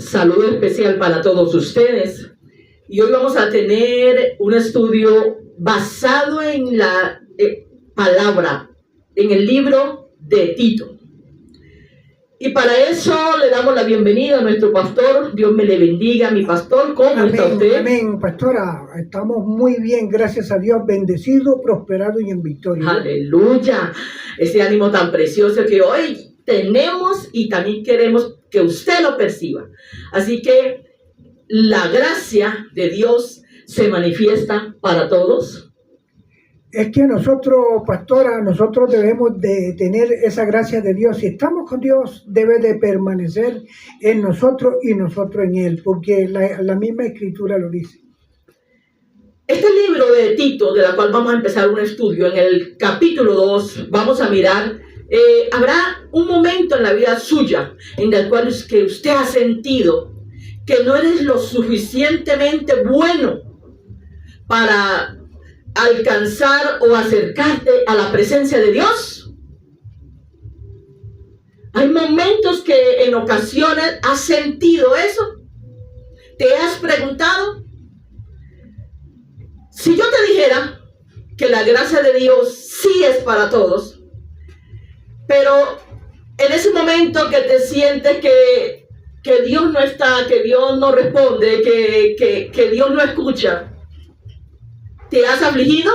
Saludo especial para todos ustedes. Y hoy vamos a tener un estudio basado en la palabra, en el libro de Tito. Y para eso le damos la bienvenida a nuestro pastor. Dios me le bendiga, mi pastor. ¿Cómo está usted? Amén, pastora. Estamos muy bien, gracias a Dios, bendecido, prosperado y en victoria. Aleluya. Ese ánimo tan precioso que hoy tenemos y también queremos que usted lo perciba. Así que la gracia de Dios se manifiesta para todos. Es que nosotros, pastora, nosotros debemos de tener esa gracia de Dios. Si estamos con Dios, debe de permanecer en nosotros y nosotros en Él, porque la misma Escritura lo dice. Este libro de Tito, de la cual vamos a empezar un estudio, en el capítulo 2, vamos a mirar, habrá un momento en la vida suya en el cual es que usted ha sentido que no eres lo suficientemente bueno para alcanzar o acercarte a la presencia de Dios. Hay momentos que en ocasiones has sentido eso. ¿Te has preguntado? Si yo te dijera que la gracia de Dios sí es para todos, pero en ese momento que te sientes que Dios no está, que Dios no responde, que Dios no escucha, ¿te has afligido?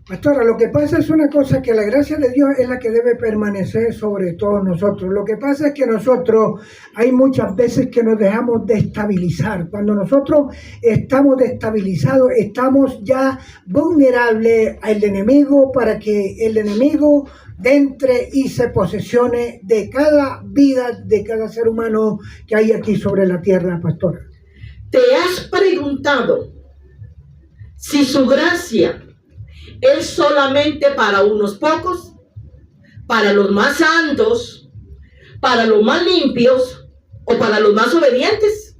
Pastora, lo que pasa es una cosa, que la gracia de Dios es la que debe permanecer sobre todos nosotros. Lo que pasa es que nosotros hay muchas veces que nos dejamos destabilizar. Cuando nosotros estamos destabilizados, estamos ya vulnerables al enemigo, para que el enemigo entre y se posesione de cada vida, de cada ser humano que hay aquí sobre la tierra, pastora. ¿Te has preguntado si su gracia es solamente para unos pocos, para los más santos, para los más limpios o para los más obedientes?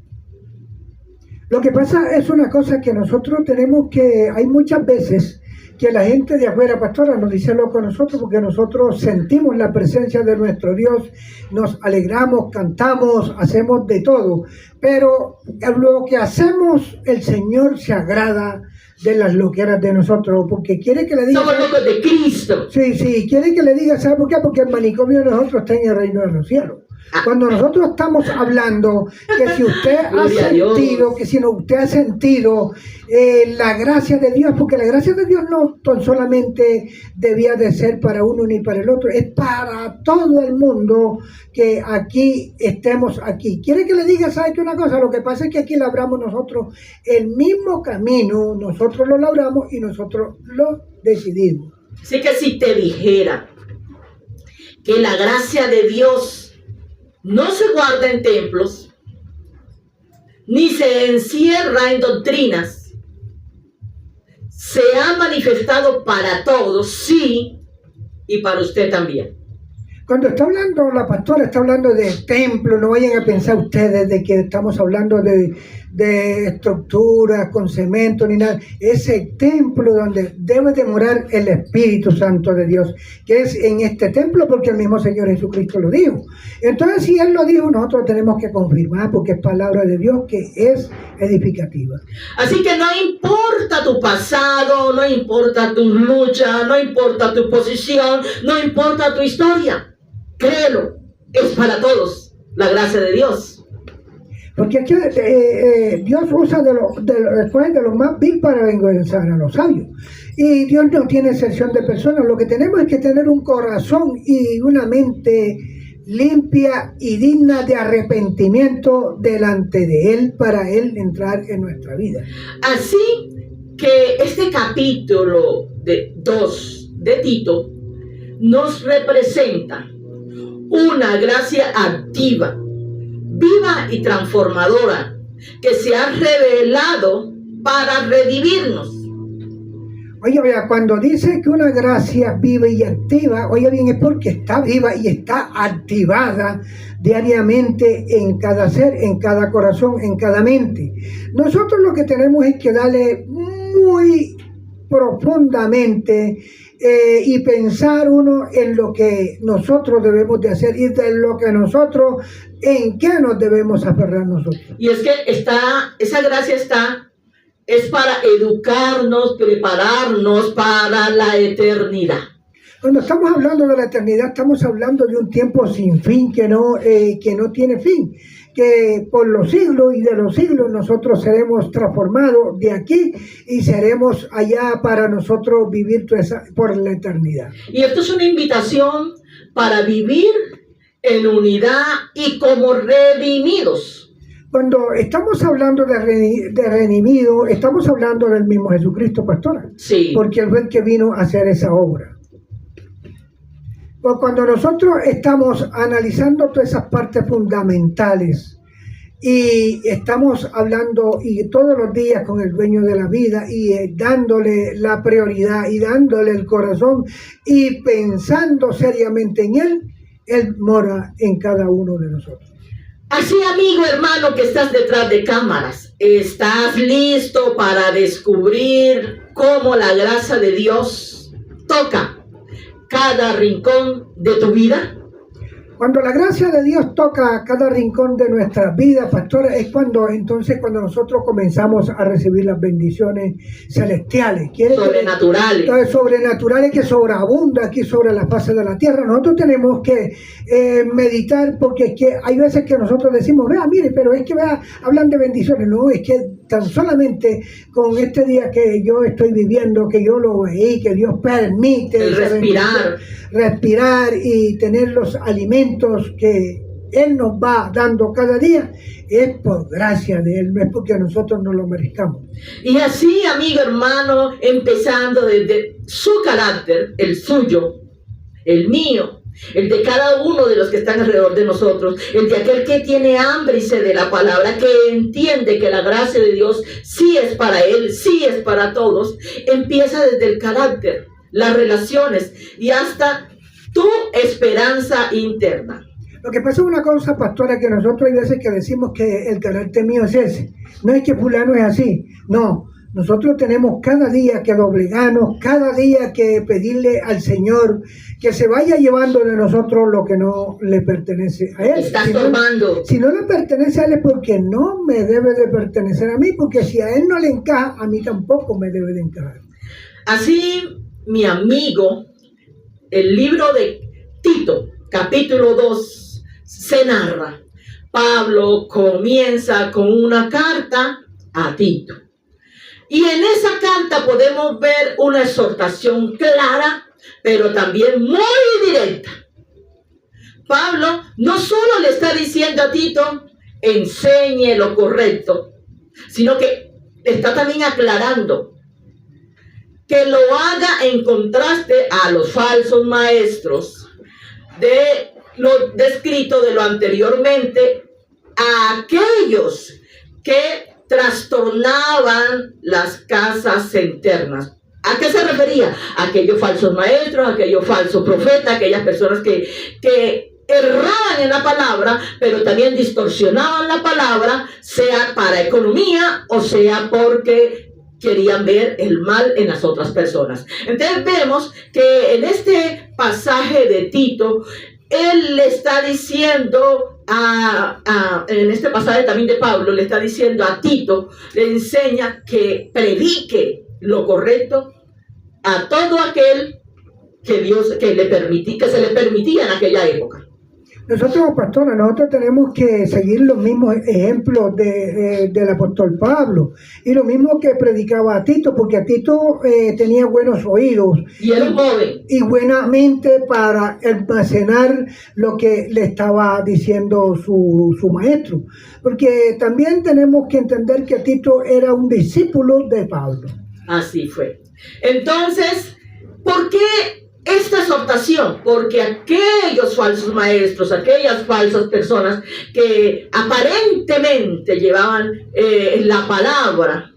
Lo que pasa es una cosa que nosotros tenemos que, hay muchas veces que la gente de afuera, pastora, nos dice lo con nosotros, porque nosotros sentimos la presencia de nuestro Dios, nos alegramos, cantamos, hacemos de todo, pero lo que hacemos, el Señor se agrada de las loqueras de nosotros, porque quiere que le diga... Somos locos de Cristo. Sí, quiere que le diga, ¿sabe por qué? Porque el manicomio de nosotros está en el reino de los cielos. Cuando nosotros estamos hablando que si usted ha sentido, que si no usted ha sentido la gracia de Dios, porque la gracia de Dios no solamente debía de ser para uno ni para el otro, es para todo el mundo que aquí estemos aquí. Quiere que le diga, ¿sabe qué? Una cosa, lo que pasa es que aquí labramos nosotros el mismo camino, nosotros lo labramos y nosotros lo decidimos. Así que si te dijera que la gracia de Dios no se guarda en templos, ni se encierra en doctrinas, se ha manifestado para todos, sí, y para usted también. Cuando está hablando la pastora, está hablando de templo, no vayan a pensar ustedes de que estamos hablando de estructuras con cemento ni nada. Ese templo donde debe de morar el Espíritu Santo de Dios, que es en este templo, porque el mismo Señor Jesucristo lo dijo. Entonces, si Él lo dijo, nosotros tenemos que confirmar, porque es palabra de Dios que es edificativa. Así que no importa tu pasado, no importa tu lucha, no importa tu posición, no importa tu historia. Créelo, es para todos la gracia de Dios. Porque aquí Dios usa de lo más vil para avergonzar a los sabios. Y Dios no tiene excepción de personas. Lo que tenemos es que tener un corazón y una mente limpia y digna de arrepentimiento delante de Él, para Él entrar en nuestra vida. Así que este capítulo 2 de Tito nos representa una gracia activa, viva y transformadora, que se ha revelado para redimirnos. Oye, cuando dice que una gracia viva y activa, oye bien, es porque está viva y está activada diariamente en cada ser, en cada corazón, en cada mente. Nosotros lo que tenemos es que darle muy profundamente y pensar uno en lo que nosotros debemos de hacer y de lo que nosotros, en qué nos debemos aferrar nosotros. Y es que esa gracia es para educarnos, prepararnos para la eternidad. Cuando estamos hablando de la eternidad, estamos hablando de un tiempo sin fin que no tiene fin, que por los siglos y de los siglos nosotros seremos transformados de aquí y seremos allá para nosotros vivir por la eternidad. Y esto es una invitación para vivir en unidad y como redimidos. Cuando estamos hablando de redimido, estamos hablando del mismo Jesucristo, pastora. Sí. Porque él fue el que vino a hacer esa obra. Pues cuando nosotros estamos analizando todas esas partes fundamentales y estamos hablando y todos los días con el dueño de la vida y dándole la prioridad y dándole el corazón y pensando seriamente en él mora en cada uno de nosotros. Así, amigo, hermano, que estás detrás de cámaras, ¿estás listo para descubrir cómo la gracia de Dios toca cada rincón de tu vida? Cuando la gracia de Dios toca cada rincón de nuestras vidas, pastora, es cuando nosotros comenzamos a recibir las bendiciones celestiales. Sobrenaturales. Sobrenaturales que sobreabundan aquí sobre la faz de la tierra. Nosotros tenemos que meditar, porque es que hay veces que nosotros decimos, mire, pero es que hablan de bendiciones. No, es que tan solamente con este día que yo estoy viviendo, que yo lo veí, que Dios permite el respirar y tener los alimentos que Él nos va dando cada día, es por gracia de Él, no es porque nosotros no lo merezcamos. Y así, amigo, hermano, empezando desde su carácter, el suyo, el mío, el de cada uno de los que están alrededor de nosotros, el de aquel que tiene hambre y sed de la palabra, que entiende que la gracia de Dios sí es para él, sí es para todos, empieza desde el carácter, las relaciones y hasta tu esperanza interna. Lo que pasa es una cosa, pastora, que nosotros hay veces que decimos que el carácter mío es ese. No es que fulano es así, no. Nosotros tenemos cada día que doblegarnos, cada día que pedirle al Señor que se vaya llevando de nosotros lo que no le pertenece a Él. Si no le pertenece a Él es porque no me debe de pertenecer a mí, porque si a Él no le encaja, a mí tampoco me debe de encajar. Así, mi amigo, el libro de Tito, capítulo 2, se narra. Pablo comienza con una carta a Tito. Y en esa carta podemos ver una exhortación clara, pero también muy directa. Pablo no solo le está diciendo a Tito, enseñe lo correcto, sino que está también aclarando que lo haga en contraste a los falsos maestros de lo descrito de lo anteriormente, a aquellos que trastornaban las casas internas. ¿A qué se refería? Aquellos falsos maestros, aquellos falsos profetas, aquellas personas que erraban en la palabra, pero también distorsionaban la palabra, sea para economía o sea porque querían ver el mal en las otras personas. Entonces vemos que en este pasaje de Tito, él le está diciendo en este pasaje también de Pablo, le está diciendo a Tito, le enseña que predique lo correcto a todo aquel que Dios que se le permitía en aquella época. Nosotros, pastores, tenemos que seguir los mismos ejemplos del apóstol Pablo y lo mismo que predicaba a Tito, porque a Tito tenía buenos oídos y era joven y buena mente para almacenar lo que le estaba diciendo su maestro, porque también tenemos que entender que Tito era un discípulo de Pablo. Así fue. Entonces, ¿por qué esta exhortación? Porque aquellos falsos maestros, aquellas falsas personas que aparentemente llevaban la palabra,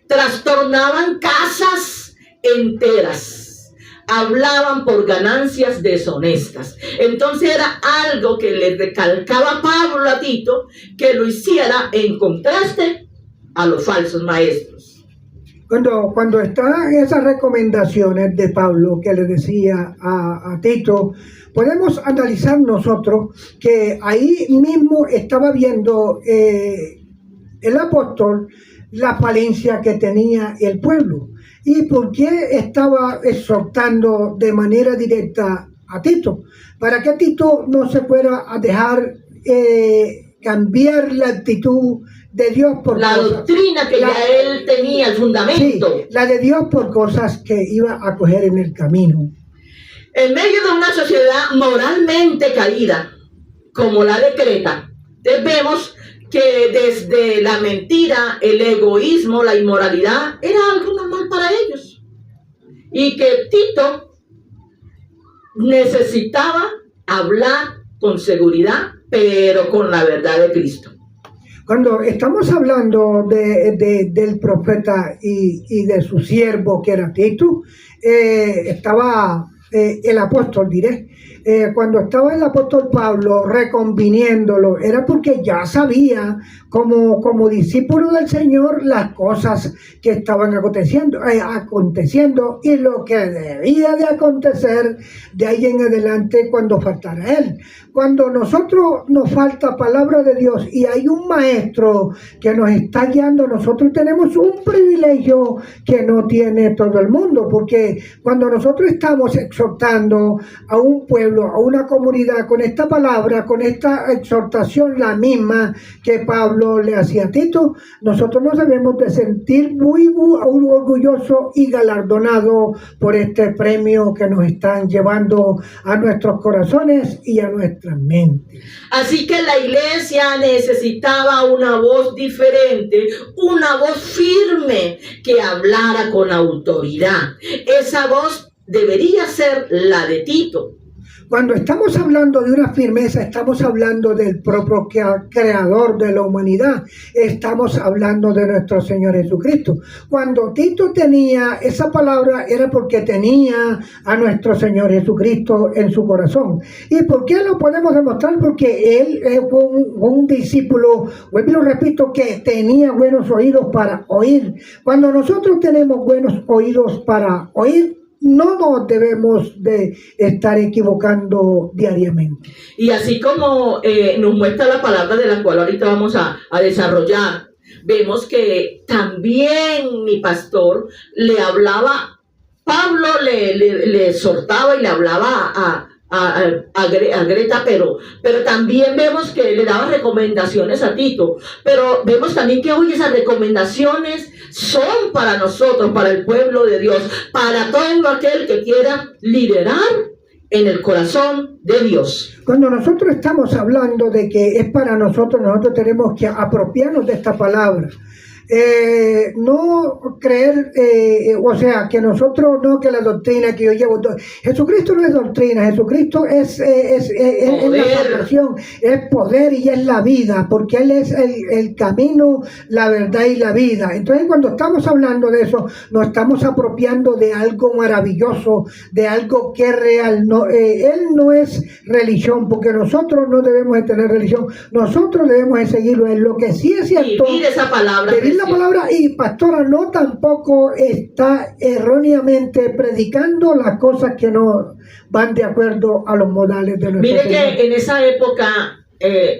trastornaban casas enteras, hablaban por ganancias deshonestas. Entonces era algo que le recalcaba Pablo a Tito, que lo hiciera en contraste a los falsos maestros. Cuando están esas recomendaciones de Pablo que le decía a Tito, podemos analizar nosotros que ahí mismo estaba viendo el apóstol la falencia que tenía el pueblo y por qué estaba exhortando de manera directa a Tito, para que Tito no se fuera a dejar cambiar la actitud de Dios por la cosas, doctrina que ya él tenía, el fundamento. Sí, la de Dios por cosas que iba a coger en el camino. En medio de una sociedad moralmente caída, como la de Creta, vemos que desde la mentira, el egoísmo, la inmoralidad, era algo normal para ellos. Y que Tito necesitaba hablar con seguridad, pero con la verdad de Cristo. Cuando estamos hablando del profeta y de su siervo que era Tito, estaba el apóstol, diré. Cuando estaba el apóstol Pablo reconviniéndolo, era porque ya sabía como discípulo del Señor las cosas que estaban aconteciendo y lo que debía de acontecer de ahí en adelante cuando faltara él. Cuando nosotros nos falta palabra de Dios y hay un maestro que nos está guiando, nosotros tenemos un privilegio que no tiene todo el mundo, porque cuando nosotros estamos exhortando a un pueblo, a una comunidad con esta palabra, con esta exhortación, la misma que Pablo le hacía a Tito, nosotros nos debemos de sentir muy orgullosos y galardonados por este premio que nos están llevando a nuestros corazones y a nuestras mentes. Así que la iglesia necesitaba una voz diferente, una voz firme que hablara con autoridad. Esa voz debería ser la de Tito. Cuando estamos hablando de una firmeza, estamos hablando del propio creador de la humanidad. Estamos hablando de nuestro Señor Jesucristo. Cuando Tito tenía esa palabra, era porque tenía a nuestro Señor Jesucristo en su corazón. ¿Y por qué lo podemos demostrar? Porque él fue un discípulo, vuelvo y lo repito, que tenía buenos oídos para oír. Cuando nosotros tenemos buenos oídos para oír, no nos debemos de estar equivocando diariamente. Y así como nos muestra la palabra de la cual ahorita vamos a desarrollar, vemos que también mi pastor le hablaba, Pablo le exhortaba y le hablaba a Greta, pero también vemos que le daba recomendaciones a Tito, pero vemos también que hoy esas recomendaciones son para nosotros, para el pueblo de Dios, para todo aquel que quiera liderar en el corazón de Dios. Cuando nosotros estamos hablando de que es para nosotros tenemos que apropiarnos de esta palabra. No creer, o sea, que nosotros no, que la doctrina que yo llevo, Jesucristo no es doctrina, Jesucristo es la salvación, es poder y es la vida, porque Él es el camino, la verdad y la vida. Entonces, cuando estamos hablando de eso, nos estamos apropiando de algo maravilloso, de algo que es real. No, Él no es religión, porque nosotros no debemos de tener religión, nosotros debemos de seguirlo. En lo que sí es cierto, vivir esa palabra. La palabra, y pastora, no tampoco está erróneamente predicando las cosas que no van de acuerdo a los modales de nuestro Mire Señor. Que en esa época,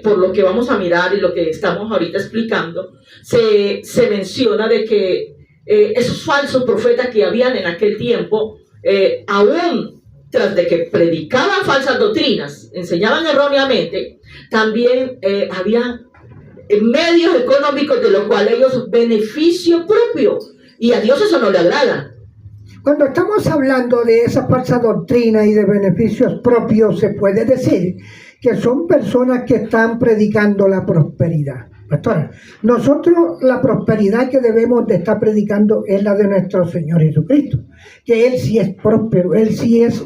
por lo que vamos a mirar y lo que estamos ahorita explicando, se menciona de que esos falsos profetas que habían en aquel tiempo, aún tras de que predicaban falsas doctrinas, enseñaban erróneamente, también había medios económicos de los cuales ellos beneficio propio, y a Dios eso no le agrada. Cuando estamos hablando de esa falsa doctrina y de beneficios propios, se puede decir que son personas que están predicando la prosperidad. Pastora, nosotros la prosperidad que debemos de estar predicando es la de nuestro Señor Jesucristo. que Él sí es próspero, Él sí es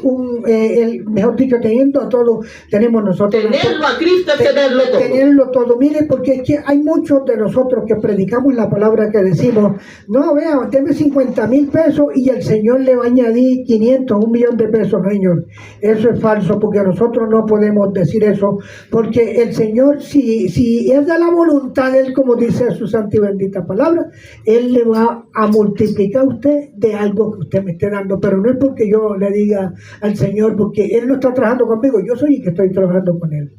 mejor dicho, teniendo todo, tenemos nosotros. Tenerlo a Cristo es tenerlo todo. Tenerlo todo, mire, porque es que hay muchos de nosotros que predicamos la palabra que decimos, no, vea, deme 50,000 pesos y el Señor le va a añadir 500, 1,000,000 de pesos, Señor. Eso es falso, porque nosotros no podemos decir eso, porque el Señor, si es de la voluntad de Él, como dice su santa y bendita palabra, Él le va a multiplicar a usted de algo que usted me esté dando, pero no es porque yo le diga al Señor, porque Él no está trabajando conmigo, yo soy el que estoy trabajando con Él.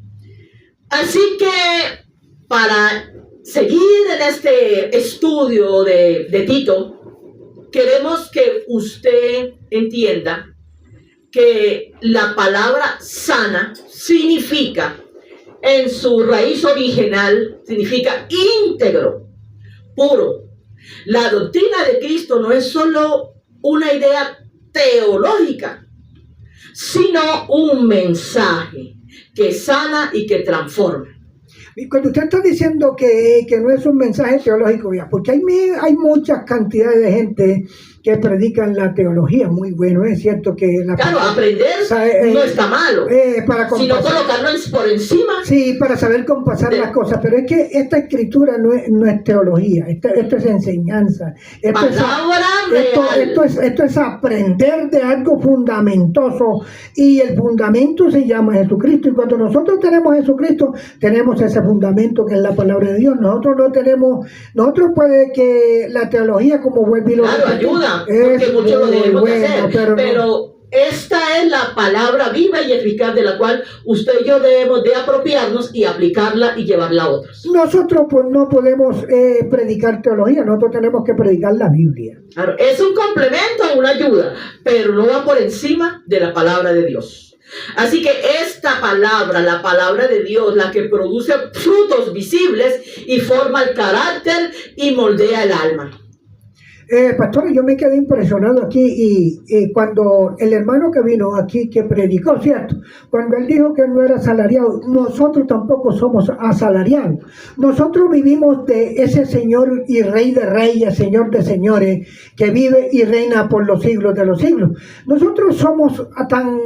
Así que para seguir en este estudio de Tito, queremos que usted entienda que la palabra sana significa, en su raíz original, significa íntegro, puro. La doctrina de Cristo no es solo una idea teológica, sino un mensaje que sana y que transforma. Y cuando usted está diciendo que no es un mensaje teológico, ya, porque hay muchas cantidades de gente que predican la teología, muy bueno, es cierto que claro, aprender no está malo, sino colocarlo por encima. Sí, para saber compasar las cosas, pero es que esta escritura no es teología, esto es enseñanza, esto es aprender de algo fundamentoso, y el fundamento se llama Jesucristo, y cuando nosotros tenemos Jesucristo, tenemos ese fundamento que es la palabra de Dios. Nosotros puede que la teología, como vuelve y lo claro, ayuda, porque mucho lo debemos hacer, pero esta es la palabra viva y eficaz de la cual usted y yo debemos de apropiarnos y aplicarla y llevarla a otros. Nosotros pues no podemos predicar teología, nosotros tenemos que predicar la Biblia. Claro, es un complemento, una ayuda, pero no va por encima de la palabra de Dios. Así que esta palabra, la palabra de Dios, la que produce frutos visibles y forma el carácter y moldea el alma. Pastor, yo me quedé impresionado aquí y cuando el hermano que vino aquí, que predicó, ¿cierto? Cuando él dijo que no era asalariado, nosotros tampoco somos asalariados. Nosotros vivimos de ese Señor y Rey de Reyes, Señor de Señores, que vive y reina por los siglos de los siglos. Nosotros somos tan...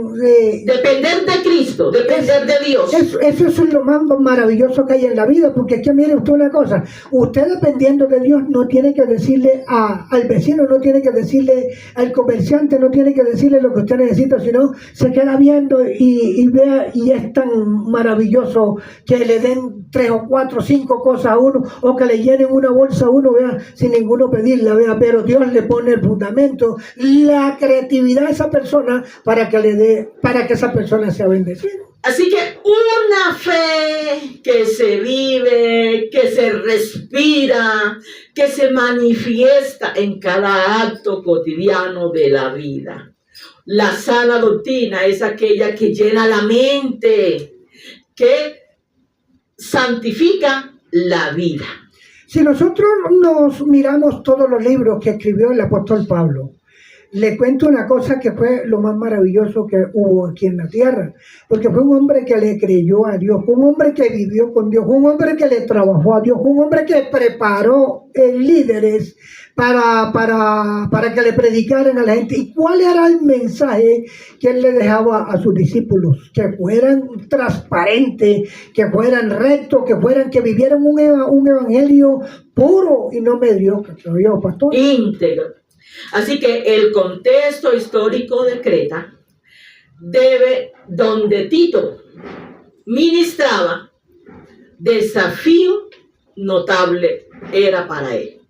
depender de Cristo, depender de Dios. Eso es lo más maravilloso que hay en la vida, porque es que mire usted una cosa, usted dependiendo de Dios no tiene que decirle al vecino, no tiene que decirle al comerciante, no tiene que decirle lo que usted necesita, sino se queda viendo y vea, y es tan maravilloso que le den 3 o 4 o 5 cosas a uno, o que le llenen una bolsa a uno, vea, sin ninguno pedirla, vea, pero Dios le pone el fundamento, la creatividad a esa persona para que esa persona sea bendecida. Así que una fe que se vive, que se respira, que se manifiesta en cada acto cotidiano de la vida. La sana doctrina es aquella que llena la mente, que santifica la vida. Si nosotros nos miramos todos los libros que escribió el apóstol Pablo, le cuento una cosa que fue lo más maravilloso que hubo aquí en la tierra, porque fue un hombre que le creyó a Dios, fue un hombre que vivió con Dios, fue un hombre que le trabajó a Dios, fue un hombre que preparó líderes para que le predicaran a la gente. ¿Y cuál era el mensaje que él le dejaba a sus discípulos? Que fueran transparentes, que fueran rectos, que vivieran un evangelio puro y no mediocre, ¿sabía, pastor? Íntegro. Así que el contexto histórico de Creta donde Tito ministraba, desafío notable era para él,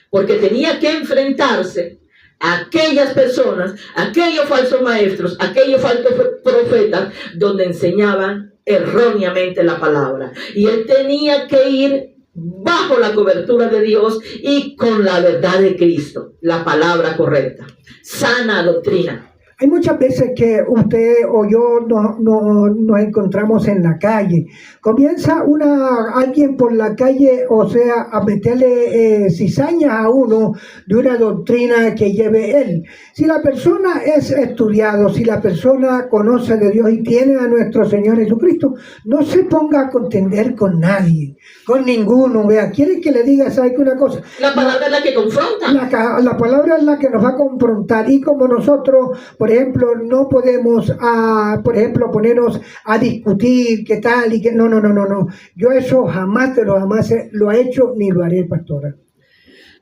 porque tenía que enfrentarse a aquellas personas, aquellos falsos maestros, aquellos falsos profetas, donde enseñaban erróneamente la palabra, y él tenía que ir bajo la cobertura de Dios y con la verdad de Cristo, la palabra correcta, sana doctrina. Hay muchas veces que usted o yo nos encontramos en la calle. Comienza alguien por la calle, o sea, a meterle cizañas a uno de una doctrina que lleve él. Si la persona es estudiado, si la persona conoce de Dios y tiene a nuestro Señor Jesucristo, no se ponga a contender con nadie, con ninguno. Vea, quiere que le diga, ¿sabe qué una cosa? La palabra es la que confronta. La palabra es la que nos va a confrontar, y como nosotros, por ejemplo, no podemos, por ejemplo, ponernos a discutir qué tal y qué. No. Yo eso jamás de los jamás lo he hecho ni lo haré, pastora.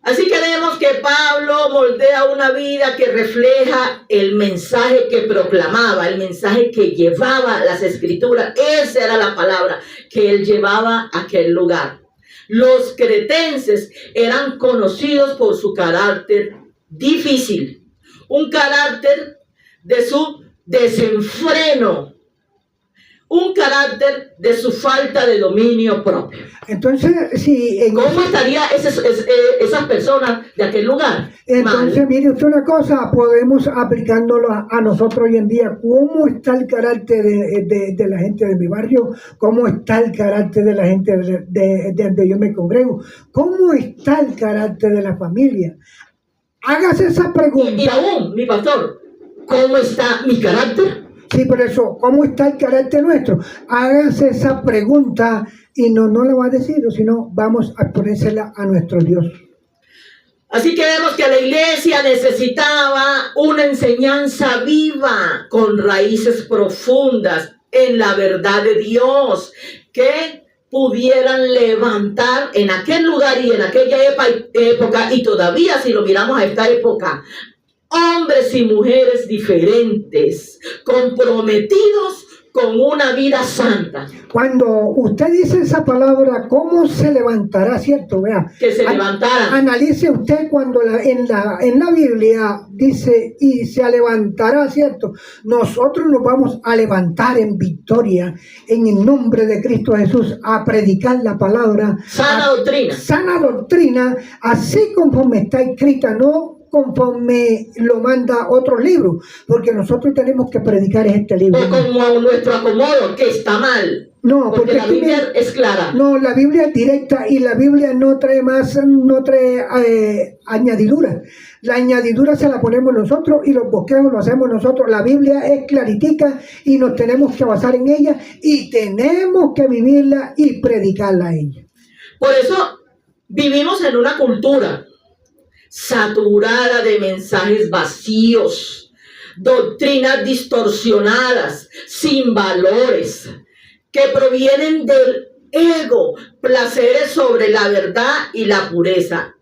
Así que vemos que Pablo moldea una vida que refleja el mensaje que proclamaba, el mensaje que llevaba las escrituras. Esa era la palabra que él llevaba a aquel lugar. Los cretenses eran conocidos por su carácter difícil, un carácter de su desenfreno, un carácter de su falta de dominio propio. Entonces, sí. ¿Cómo estarían esas personas de aquel lugar? Entonces, mal. Mire usted una cosa, podemos aplicándolo a nosotros hoy en día. ¿Cómo está el carácter de la gente de mi barrio? ¿Cómo está el carácter de la gente de donde yo me congrego? ¿Cómo está el carácter de la familia? Hágase esa pregunta. Y aún, mi pastor, ¿cómo está mi carácter? Sí, por eso, ¿cómo está el carácter nuestro? Hágase esa pregunta y no la va a decir, sino vamos a ponérsela a nuestro Dios. Así que vemos que la iglesia necesitaba una enseñanza viva, con raíces profundas en la verdad de Dios, que pudieran levantar en aquel lugar y en aquella época, y todavía si lo miramos a esta época, hombres y mujeres diferentes, comprometidos con una vida santa. Cuando usted dice esa palabra, ¿cómo se levantará? ¿Cierto? Vea, que se levantara. Analice usted cuando en la Biblia dice, y se levantará, ¿cierto? Nosotros nos vamos a levantar en victoria, en el nombre de Cristo Jesús, a predicar la palabra. Sana doctrina. Sana doctrina, así conforme está escrita, no conforme lo manda otro libro, porque nosotros tenemos que predicar este libro. O como a nuestro acomodo, que está mal. No, porque la Biblia es clara. No, la Biblia es directa, y la Biblia no trae añadiduras. La añadidura se la ponemos nosotros y los bosquejos lo hacemos nosotros. La Biblia es claritica y nos tenemos que basar en ella y tenemos que vivirla y predicarla a ella. Por eso vivimos en una cultura saturada de mensajes vacíos, doctrinas distorsionadas, sin valores, que provienen del ego, placeres sobre la verdad y la pureza.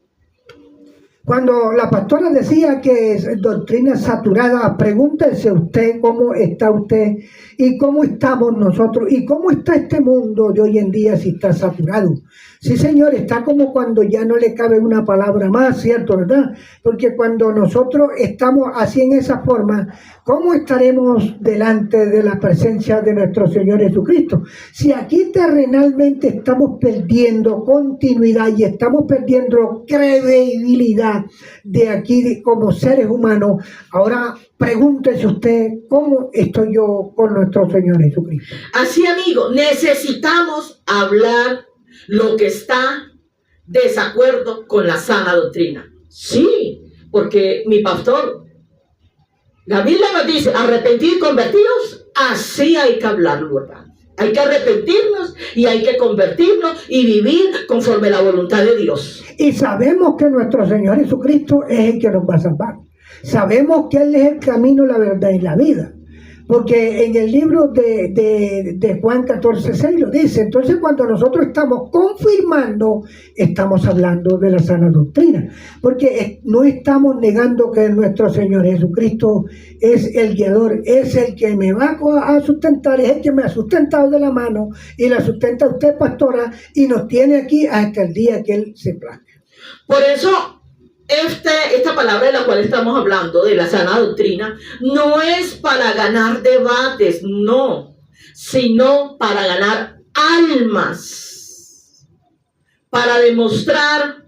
Cuando la pastora decía que es doctrina saturada, pregúntese usted cómo está usted y cómo estamos nosotros y cómo está este mundo de hoy en día, si está saturado. Sí, señor, está como cuando ya no le cabe una palabra más, ¿cierto? ¿Verdad? Porque cuando nosotros estamos así en esa forma, ¿cómo estaremos delante de la presencia de nuestro Señor Jesucristo? Si aquí terrenalmente estamos perdiendo continuidad y estamos perdiendo credibilidad de aquí como seres humanos, ahora pregúntese usted cómo estoy yo con nuestro Señor Jesucristo. Así, amigo, necesitamos hablar lo que está desacuerdo con la sana doctrina. Sí, porque mi pastor, la Biblia nos dice, arrepentir y convertiros, así hay que hablarlo, ¿verdad? Hay que arrepentirnos y hay que convertirnos y vivir conforme a la voluntad de Dios. Y sabemos que nuestro Señor Jesucristo es el que nos va a salvar. Sabemos que Él es el camino, la verdad y la vida. Porque en el libro de Juan 14:6 lo dice. Entonces, cuando nosotros estamos confirmando, estamos hablando de la sana doctrina. Porque no estamos negando que nuestro Señor Jesucristo es el guiador, es el que me va a sustentar, es el que me ha sustentado de la mano y la sustenta usted, pastora, y nos tiene aquí hasta el día que Él se plazca. Por eso, esta palabra de la cual estamos hablando, de la sana doctrina, no es para ganar debates, no, sino para ganar almas, para demostrar,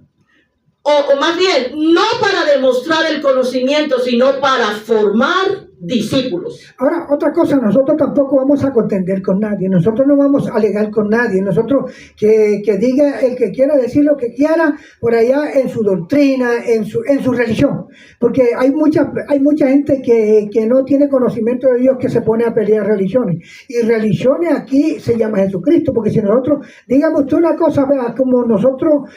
o más bien, no para demostrar el conocimiento, sino para formar discípulos. Ahora, otra cosa, nosotros tampoco vamos a contender con nadie, nosotros no vamos a alegar con nadie, nosotros que diga el que quiera decir lo que quiera por allá en su doctrina, en su religión, porque hay mucha gente que no tiene conocimiento de Dios, que se pone a pelear religiones, y religiones aquí se llama Jesucristo, porque si nosotros, dígame usted una cosa, vea, como nosotros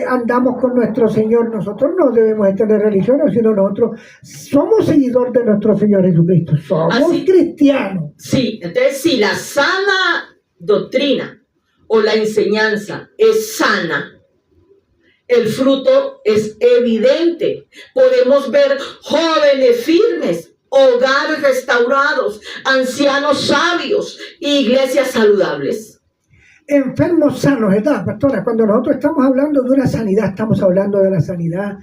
andamos con nuestro Señor, nosotros no debemos estar en religiones, sino nosotros somos seguidores de nuestro Señor Jesucristo. Somos cristianos. Sí, entonces si la sana doctrina o la enseñanza es sana, el fruto es evidente. Podemos ver jóvenes firmes, hogares restaurados, ancianos sabios, iglesias saludables. Enfermos sanos, ¿verdad, pastora? Cuando nosotros estamos hablando de una sanidad, estamos hablando de la sanidad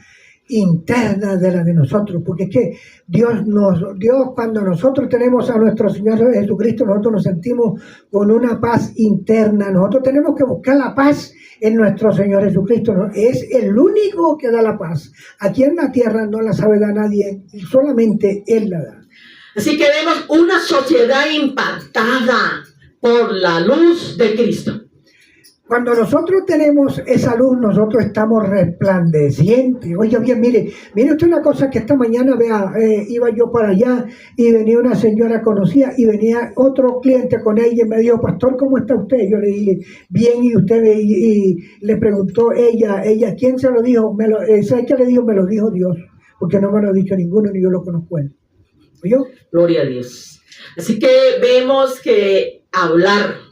interna de la de nosotros, porque es que Dios cuando nosotros tenemos a nuestro Señor Jesucristo, nosotros nos sentimos con una paz interna. Nosotros tenemos que buscar la paz en nuestro Señor Jesucristo, ¿no? Es el único que da la paz. Aquí en la tierra no la sabe dar nadie, solamente Él la da. Así que vemos una sociedad impactada por la luz de Cristo. Cuando nosotros tenemos esa luz, nosotros estamos resplandecientes. Oye, bien, mire usted una cosa, que esta mañana, vea, iba yo para allá y venía una señora conocida y venía otro cliente con ella y me dijo, pastor, ¿cómo está usted? Yo le dije, bien, y usted, y le preguntó ella, ¿quién se lo dijo? ¿Sabe qué le dijo? Me lo dijo Dios, porque no me lo ha dicho ninguno, ni yo lo conozco él. ¿Oyó? Gloria a Dios. Así que vemos que hablar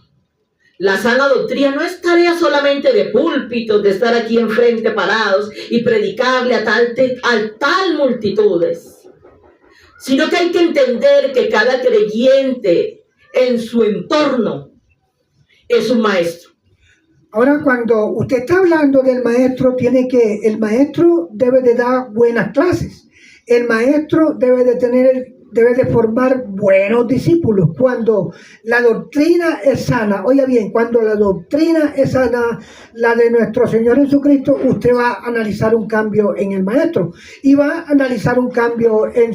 la sana doctrina no es tarea solamente de púlpitos, de estar aquí enfrente parados y predicarle a tal multitudes, sino que hay que entender que cada creyente en su entorno es un maestro. Ahora, cuando usted está hablando del maestro, el maestro debe de dar buenas clases. El maestro debe de formar buenos discípulos. Cuando la doctrina es sana, oiga bien, cuando la doctrina es sana, la de nuestro Señor Jesucristo, usted va a analizar un cambio en el maestro y va a analizar un cambio en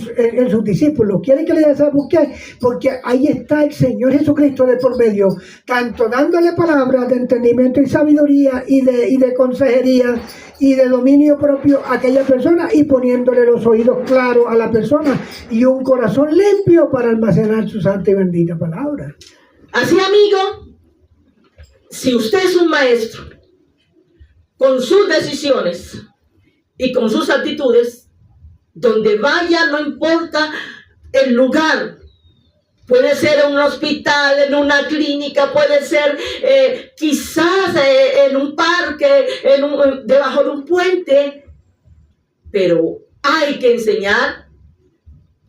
sus discípulos. ¿Quiere que le diga por qué? Porque ahí está el Señor Jesucristo de por medio, tanto dándole palabras de entendimiento y sabiduría y de consejería y de dominio propio a aquella persona, y poniéndole los oídos claros a la persona y un corazón limpio para almacenar su santa y bendita palabra. Así, amigo, si usted es un maestro, con sus decisiones y con sus actitudes, donde vaya, no importa el lugar, puede ser en un hospital, en una clínica, puede ser quizás en un parque, debajo de un puente, pero hay que enseñar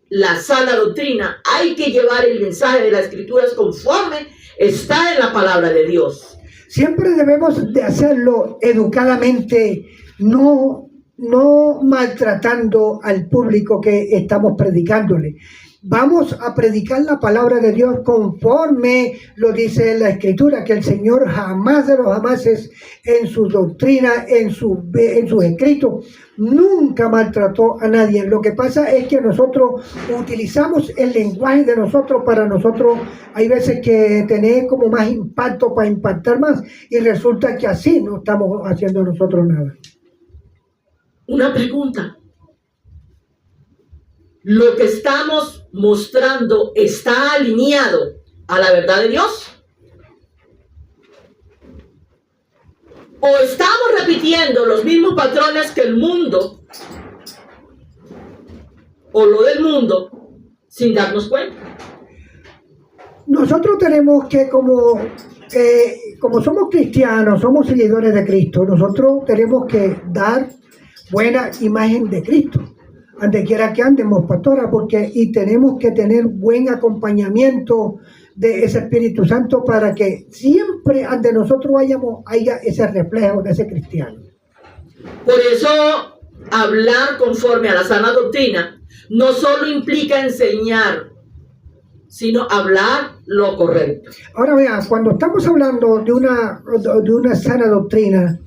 la sana doctrina, hay que llevar el mensaje de las Escrituras conforme está en la palabra de Dios. Siempre debemos de hacerlo educadamente, no maltratando al público que estamos predicándole. Vamos a predicar la palabra de Dios conforme lo dice la Escritura, que el Señor jamás de los jamases en su doctrina, en sus escritos, nunca maltrató a nadie. Lo que pasa es que nosotros utilizamos el lenguaje de nosotros para nosotros, hay veces que tener como más impacto, para impactar más, y resulta que así no estamos haciendo nosotros nada. Una pregunta. ¿Lo que estamos mostrando está alineado a la verdad de Dios? ¿O estamos repitiendo los mismos patrones que el mundo o lo del mundo sin darnos cuenta? Nosotros tenemos que, como somos cristianos, somos seguidores de Cristo, nosotros tenemos que dar buena imagen de Cristo donde quiera que andemos, pastora, y tenemos que tener buen acompañamiento de ese Espíritu Santo para que siempre ante nosotros haya ese reflejo de ese cristiano. Por eso, hablar conforme a la sana doctrina no solo implica enseñar, sino hablar lo correcto. Ahora vean, cuando estamos hablando de una sana doctrina,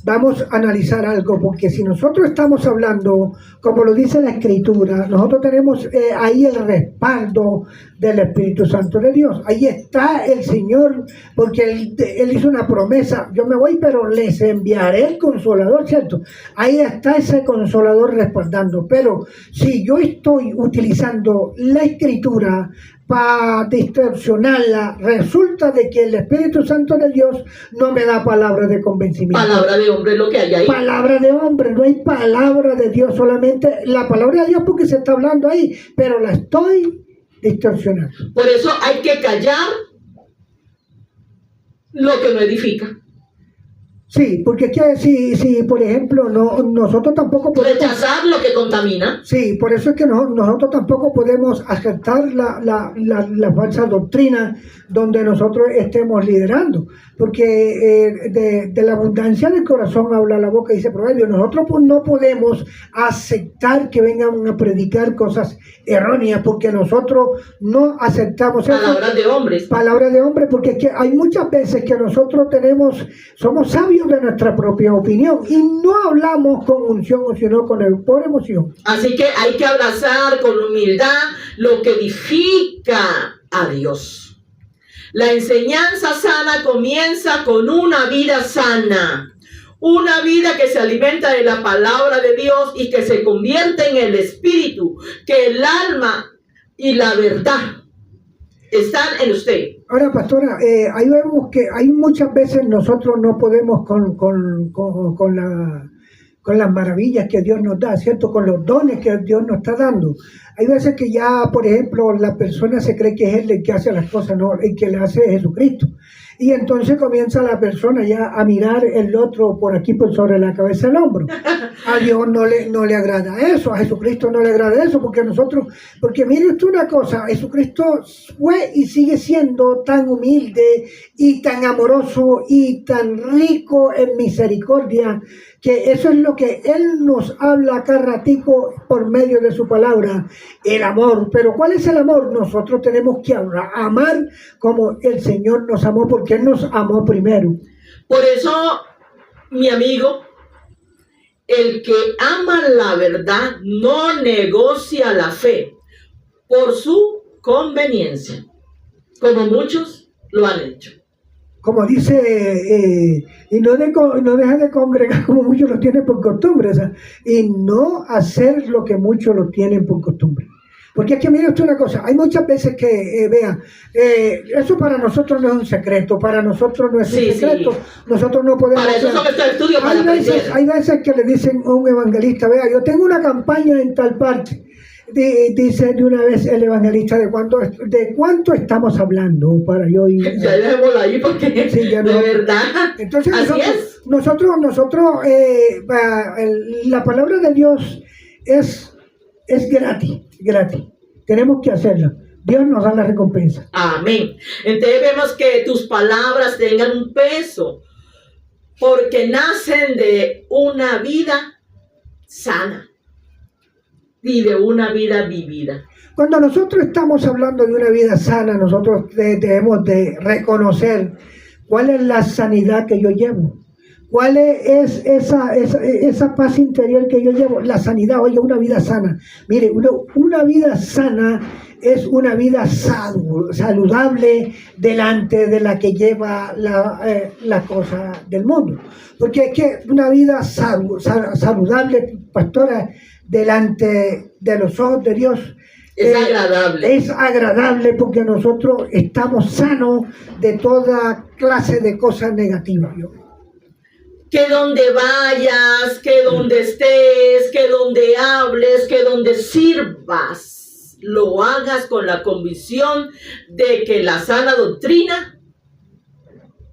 vamos a analizar algo, porque si nosotros estamos hablando, como lo dice la Escritura, nosotros tenemos ahí el respaldo del Espíritu Santo de Dios. Ahí está el Señor, porque Él hizo una promesa: yo me voy, pero les enviaré el Consolador, ¿cierto? Ahí está ese Consolador respaldando. Pero si yo estoy utilizando la Escritura para distorsionarla, resulta de que el Espíritu Santo de Dios no me da palabra de convencimiento. Palabra de hombre es lo que hay ahí. Palabra de hombre, no hay palabra de Dios, solamente la palabra de Dios porque se está hablando ahí, pero la estoy distorsionando. Por eso hay que callar lo que no edifica. Sí, porque si por ejemplo, nosotros tampoco podemos rechazar lo que contamina. Sí, por eso es que nosotros tampoco podemos aceptar la falsa doctrina donde nosotros estemos liderando, porque de la abundancia del corazón habla la boca, dice Proverbio. Nosotros no podemos aceptar que vengan a predicar cosas erróneas, porque nosotros no aceptamos palabras de hombres. Palabras de hombres, porque es que hay muchas veces que nosotros somos sabios de nuestra propia opinión y no hablamos con unción, sino por emoción. Así que hay que abrazar con humildad lo que edifica a Dios. La enseñanza sana comienza con una vida sana. Una vida que se alimenta de la palabra de Dios y que se convierte en el espíritu, que el alma y la verdad están en usted. Ahora, pastora, ahí vemos que hay muchas veces nosotros no podemos con las maravillas que Dios nos da, ¿cierto? Con los dones que Dios nos está dando. Hay veces que ya, por ejemplo, la persona se cree que es Él el que hace las cosas, no, el que le hace es Jesucristo. Y entonces comienza la persona ya a mirar el otro por aquí, por sobre la cabeza del hombro. A Dios no le agrada eso, a Jesucristo no le agrada eso, porque mire usted una cosa, Jesucristo fue y sigue siendo tan humilde y tan amoroso y tan rico en misericordia, que eso es lo que Él nos habla acá ratico por medio de su palabra, el amor. Pero ¿cuál es el amor? Nosotros tenemos que amar como el Señor nos amó, porque Él nos amó primero. Por eso, mi amigo, el que ama la verdad no negocia la fe por su conveniencia, como muchos lo han hecho. Como dice, y no deja de congregar como muchos lo tienen por costumbre, o sea, y no hacer lo que muchos lo tienen por costumbre. Porque es que mire usted una cosa, hay muchas veces que, eso para nosotros no es un secreto, para nosotros no es un secreto, sí. Nosotros no podemos... Para eso son estos estudios, para aprender. Hay veces que le dicen a un evangelista: vea, yo tengo una campaña en tal parte. Dice de una vez el evangelista: ¿de cuánto estamos hablando para yo ir? Ya dejémoslo ahí porque sí, ya no. De verdad. Entonces así nosotros la palabra de Dios es gratis. Tenemos que hacerla. Dios nos da la recompensa. Amén. Entonces vemos que tus palabras tengan un peso, porque nacen de una vida sana y de una vida vivida. Cuando nosotros estamos hablando de una vida sana, nosotros debemos de reconocer cuál es la sanidad que yo llevo. ¿Cuál es esa paz interior que yo llevo? La sanidad, oye, una vida sana. Mire, una vida sana es una vida saludable delante de la que lleva la cosa del mundo. Porque es que una vida saludable, pastora, delante de los ojos de Dios, es agradable. Es agradable porque nosotros estamos sanos de toda clase de cosas negativas. Que donde vayas, que donde estés, que donde hables, que donde sirvas, lo hagas con la convicción de que la sana doctrina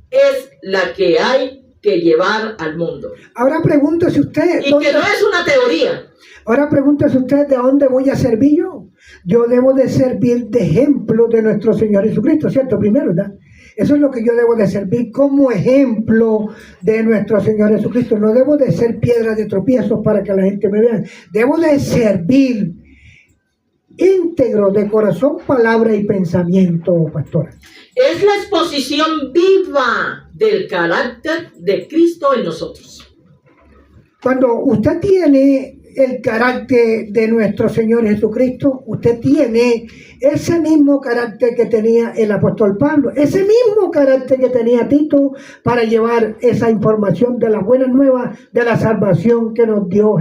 es la que hay que llevar al mundo. Ahora pregúntese usted... Y que no es una teoría. Ahora pregúntese usted: ¿de dónde voy a servir yo? Yo debo de servir de ejemplo de nuestro Señor Jesucristo, ¿cierto? Primero, ¿verdad? Eso es lo que yo debo de servir como ejemplo de nuestro Señor Jesucristo. No debo de ser piedra de tropiezo para que la gente me vea. Debo de servir íntegro de corazón, palabra y pensamiento, pastora. Es la exposición viva del carácter de Cristo en nosotros. Cuando usted tiene el carácter de nuestro Señor Jesucristo, usted tiene ese mismo carácter que tenía el apóstol Pablo, ese mismo carácter que tenía Tito para llevar esa información de las buenas nuevas de la salvación que nos dio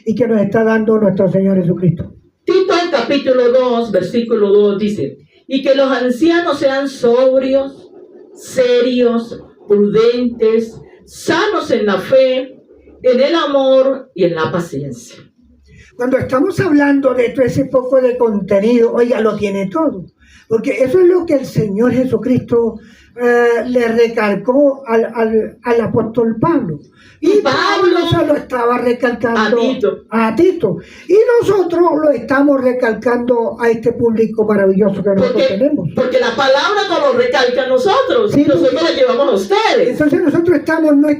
y que nos está dando nuestro Señor Jesucristo. Tito capítulo 2, versículo 2 dice: y que los ancianos sean sobrios, serios, prudentes, sanos en la fe, en el amor y en la paciencia. Cuando estamos hablando de todo ese poco de contenido, oiga, lo tiene todo. Porque eso es lo que el Señor Jesucristo le recalcó al apóstol Pablo. Y Pablo se lo estaba recalcando a Tito. Y nosotros lo estamos recalcando a este público maravilloso que nosotros tenemos. Porque la palabra no lo recalca a nosotros, sí, nosotros la llevamos a ustedes. Entonces nosotros no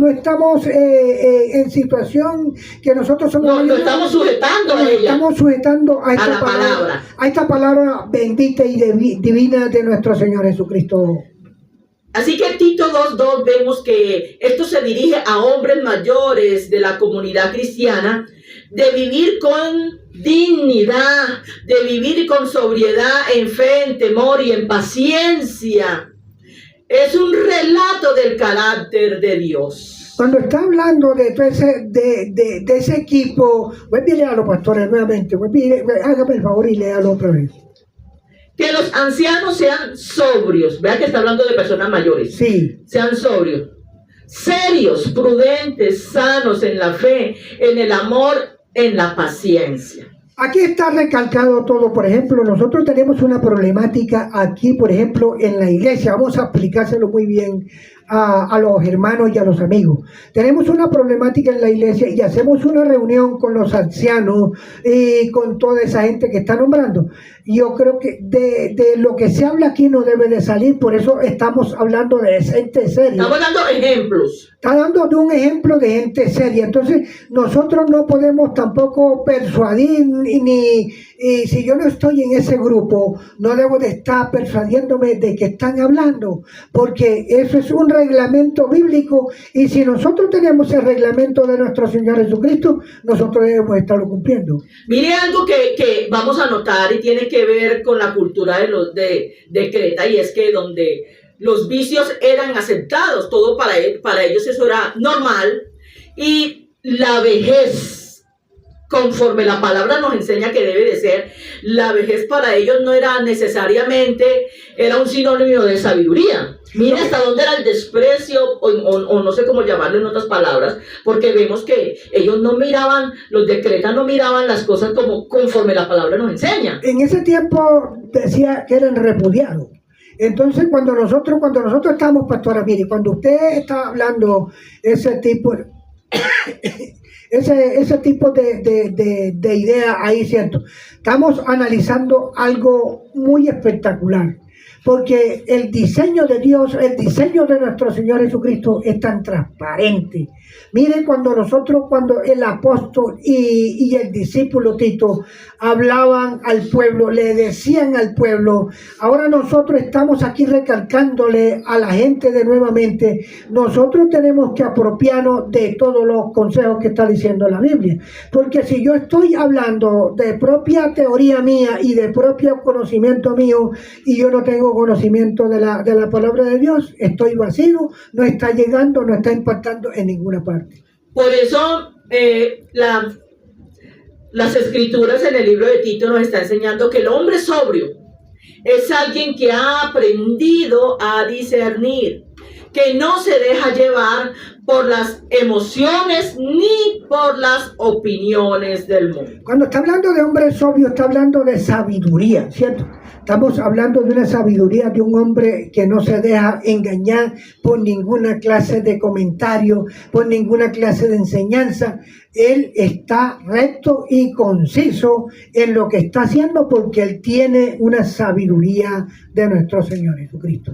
estamos en situación que nosotros somos... No estamos sujetando a ella. Estamos sujetando a esta palabra bendita y divina de nuestro Señor Jesucristo. Así que en Tito 2:2 vemos que esto se dirige a hombres mayores de la comunidad cristiana, de vivir con dignidad, de vivir con sobriedad, en fe, en temor y en paciencia. Es un relato del carácter de Dios. Cuando está hablando de ese equipo, vuelve y léalo, pastores, nuevamente. Hágame el favor y léalo otra vez. Que los ancianos sean sobrios. Vean que está hablando de personas mayores. Sí. Sean sobrios, serios, prudentes, sanos en la fe, en el amor, en la paciencia. Aquí está recalcado todo. Por ejemplo, nosotros tenemos una problemática aquí, por ejemplo, en la iglesia. Vamos a aplicárselo muy bien a los hermanos y a los amigos. Tenemos una problemática en la iglesia y hacemos una reunión con los ancianos y con toda esa gente que está nombrando. Yo creo que de lo que se habla aquí no debe de salir, por eso estamos hablando de gente seria. Estamos dando ejemplos. Está dando de un ejemplo de gente seria. Entonces, nosotros no podemos tampoco persuadir y si yo no estoy en ese grupo, no debo de estar persuadiéndome de que están hablando, porque eso es un reglamento bíblico y si nosotros tenemos el reglamento de nuestro Señor Jesucristo, nosotros debemos estarlo cumpliendo. Mire algo que vamos a notar y tiene que ver con la cultura de Creta, y es que donde los vicios eran aceptados, todo para ellos eso era normal, y la vejez, conforme la palabra nos enseña que debe de ser, la vejez para ellos no era necesariamente, era un sinónimo de sabiduría. Mira hasta dónde era el desprecio, o no sé cómo llamarlo en otras palabras, porque vemos que ellos no miraban, los de Creta no miraban las cosas como conforme la palabra nos enseña. En ese tiempo decía que eran repudiados. Entonces, cuando nosotros estamos, pastora, mire, cuando usted está hablando ese tipo de idea ahí, ¿cierto? Estamos analizando algo muy espectacular, porque el diseño de Dios, el diseño de nuestro Señor Jesucristo es tan transparente. Miren cuando el apóstol y el discípulo Tito hablaban al pueblo, le decían al pueblo, ahora nosotros estamos aquí recalcándole a la gente de nuevamente, nosotros tenemos que apropiarnos de todos los consejos que está diciendo la Biblia, porque si yo estoy hablando de propia teoría mía y de propio conocimiento mío y yo no tengo conocimiento de la palabra de Dios, estoy vacío, no está llegando, no está impactando en ninguna parte. Por eso las escrituras en el libro de Tito nos está enseñando que el hombre sobrio es alguien que ha aprendido a discernir, que no se deja llevar por las emociones ni por las opiniones del mundo. Cuando está hablando de hombre sobrio, está hablando de sabiduría, ¿cierto? Estamos hablando de una sabiduría de un hombre que no se deja engañar por ninguna clase de comentario, por ninguna clase de enseñanza. Él está recto y conciso en lo que está haciendo porque él tiene una sabiduría de nuestro Señor Jesucristo.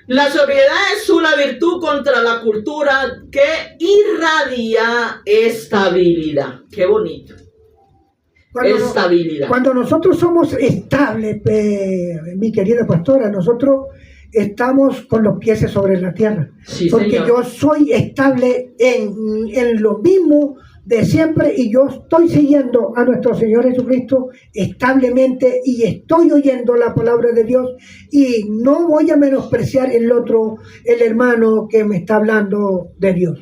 La sobriedad es una virtud contra la cultura que irradia estabilidad. Qué bonito. Estabilidad. Cuando nosotros somos estables, mi querida pastora, nosotros estamos con los pies sobre la tierra. Sí, porque señor. yo soy estable en lo mismo de siempre y yo estoy siguiendo a nuestro Señor Jesucristo establemente y estoy oyendo la palabra de Dios y no voy a menospreciar el hermano que me está hablando de Dios.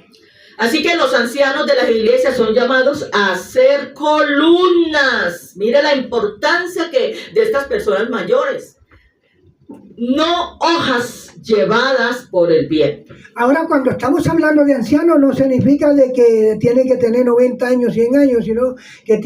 Así que los ancianos de las iglesias son llamados a ser columnas. Mire la importancia de estas personas mayores. No hojas llevadas por el viento. Ahora, cuando estamos hablando de ancianos, no significa de que tiene que tener 90 años, 100 años, sino que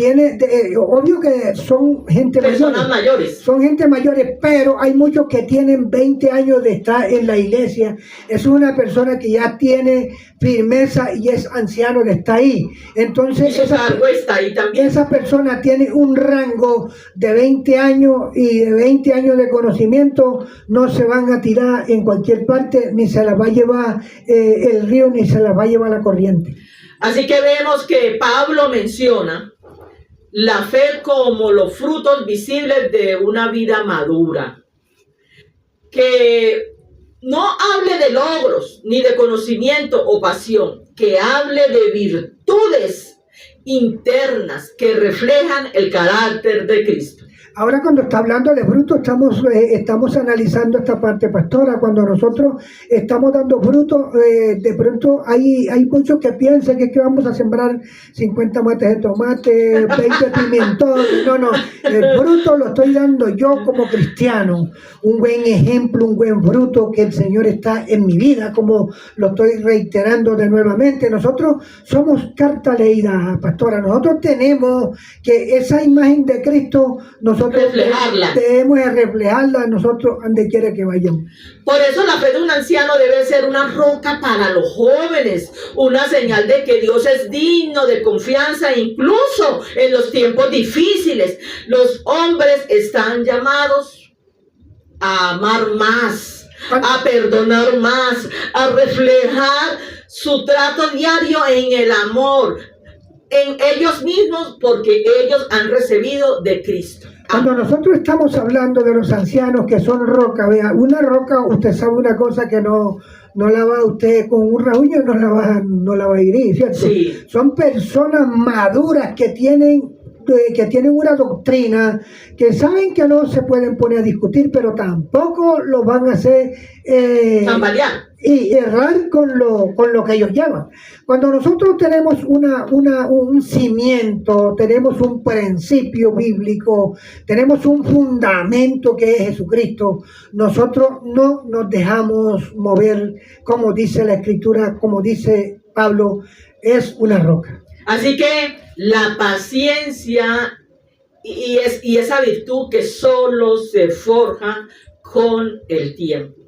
obvio que son gente Personas mayores. Son gente mayores, pero hay muchos que tienen 20 años de estar en la iglesia. Es una persona que ya tiene firmeza y es anciano de estar ahí. Entonces, está ahí también. Esa persona tiene un rango de 20 años y de 20 años de conocimiento. No se van a tirar en cualquier parte, ni se las va a llevar el río, ni se las va a llevar la corriente. Así que vemos que Pablo menciona la fe como los frutos visibles de una vida madura. Que no hable de logros, ni de conocimiento o pasión, que hable de virtudes internas que reflejan el carácter de Cristo. Ahora, cuando está hablando de fruto, estamos analizando esta parte, pastora. Cuando nosotros estamos dando fruto, de pronto hay muchos que piensan que vamos a sembrar 50 mates de tomate, 20 pimentones. No, el fruto lo estoy dando yo como cristiano. Un buen ejemplo, un buen fruto que el Señor está en mi vida, como lo estoy reiterando de nuevamente. Nosotros somos carta leída, pastora. Nosotros tenemos que esa imagen de Cristo, nosotros debemos reflejarla nosotros donde quiera que vayamos. Por eso la fe de un anciano debe ser una roca para los jóvenes, una señal de que Dios es digno de confianza incluso en los tiempos difíciles. Los hombres están llamados a amar más, a perdonar más, a reflejar su trato diario en el amor, en ellos mismos, porque ellos han recibido de Cristo. Cuando nosotros estamos hablando de los ancianos que son roca, vea, una roca, usted sabe una cosa que no la va usted con un rajuño, no la va a herir, ¿cierto? Sí. Son personas maduras que tienen una doctrina, que saben que no se pueden poner a discutir, pero tampoco lo van a hacer tambalear y errar con lo que ellos llevan. Cuando nosotros tenemos un cimiento, tenemos un principio bíblico, tenemos un fundamento que es Jesucristo, nosotros no nos dejamos mover, como dice la Escritura, como dice Pablo, es una roca. Así que la paciencia y esa virtud que solo se forja con el tiempo.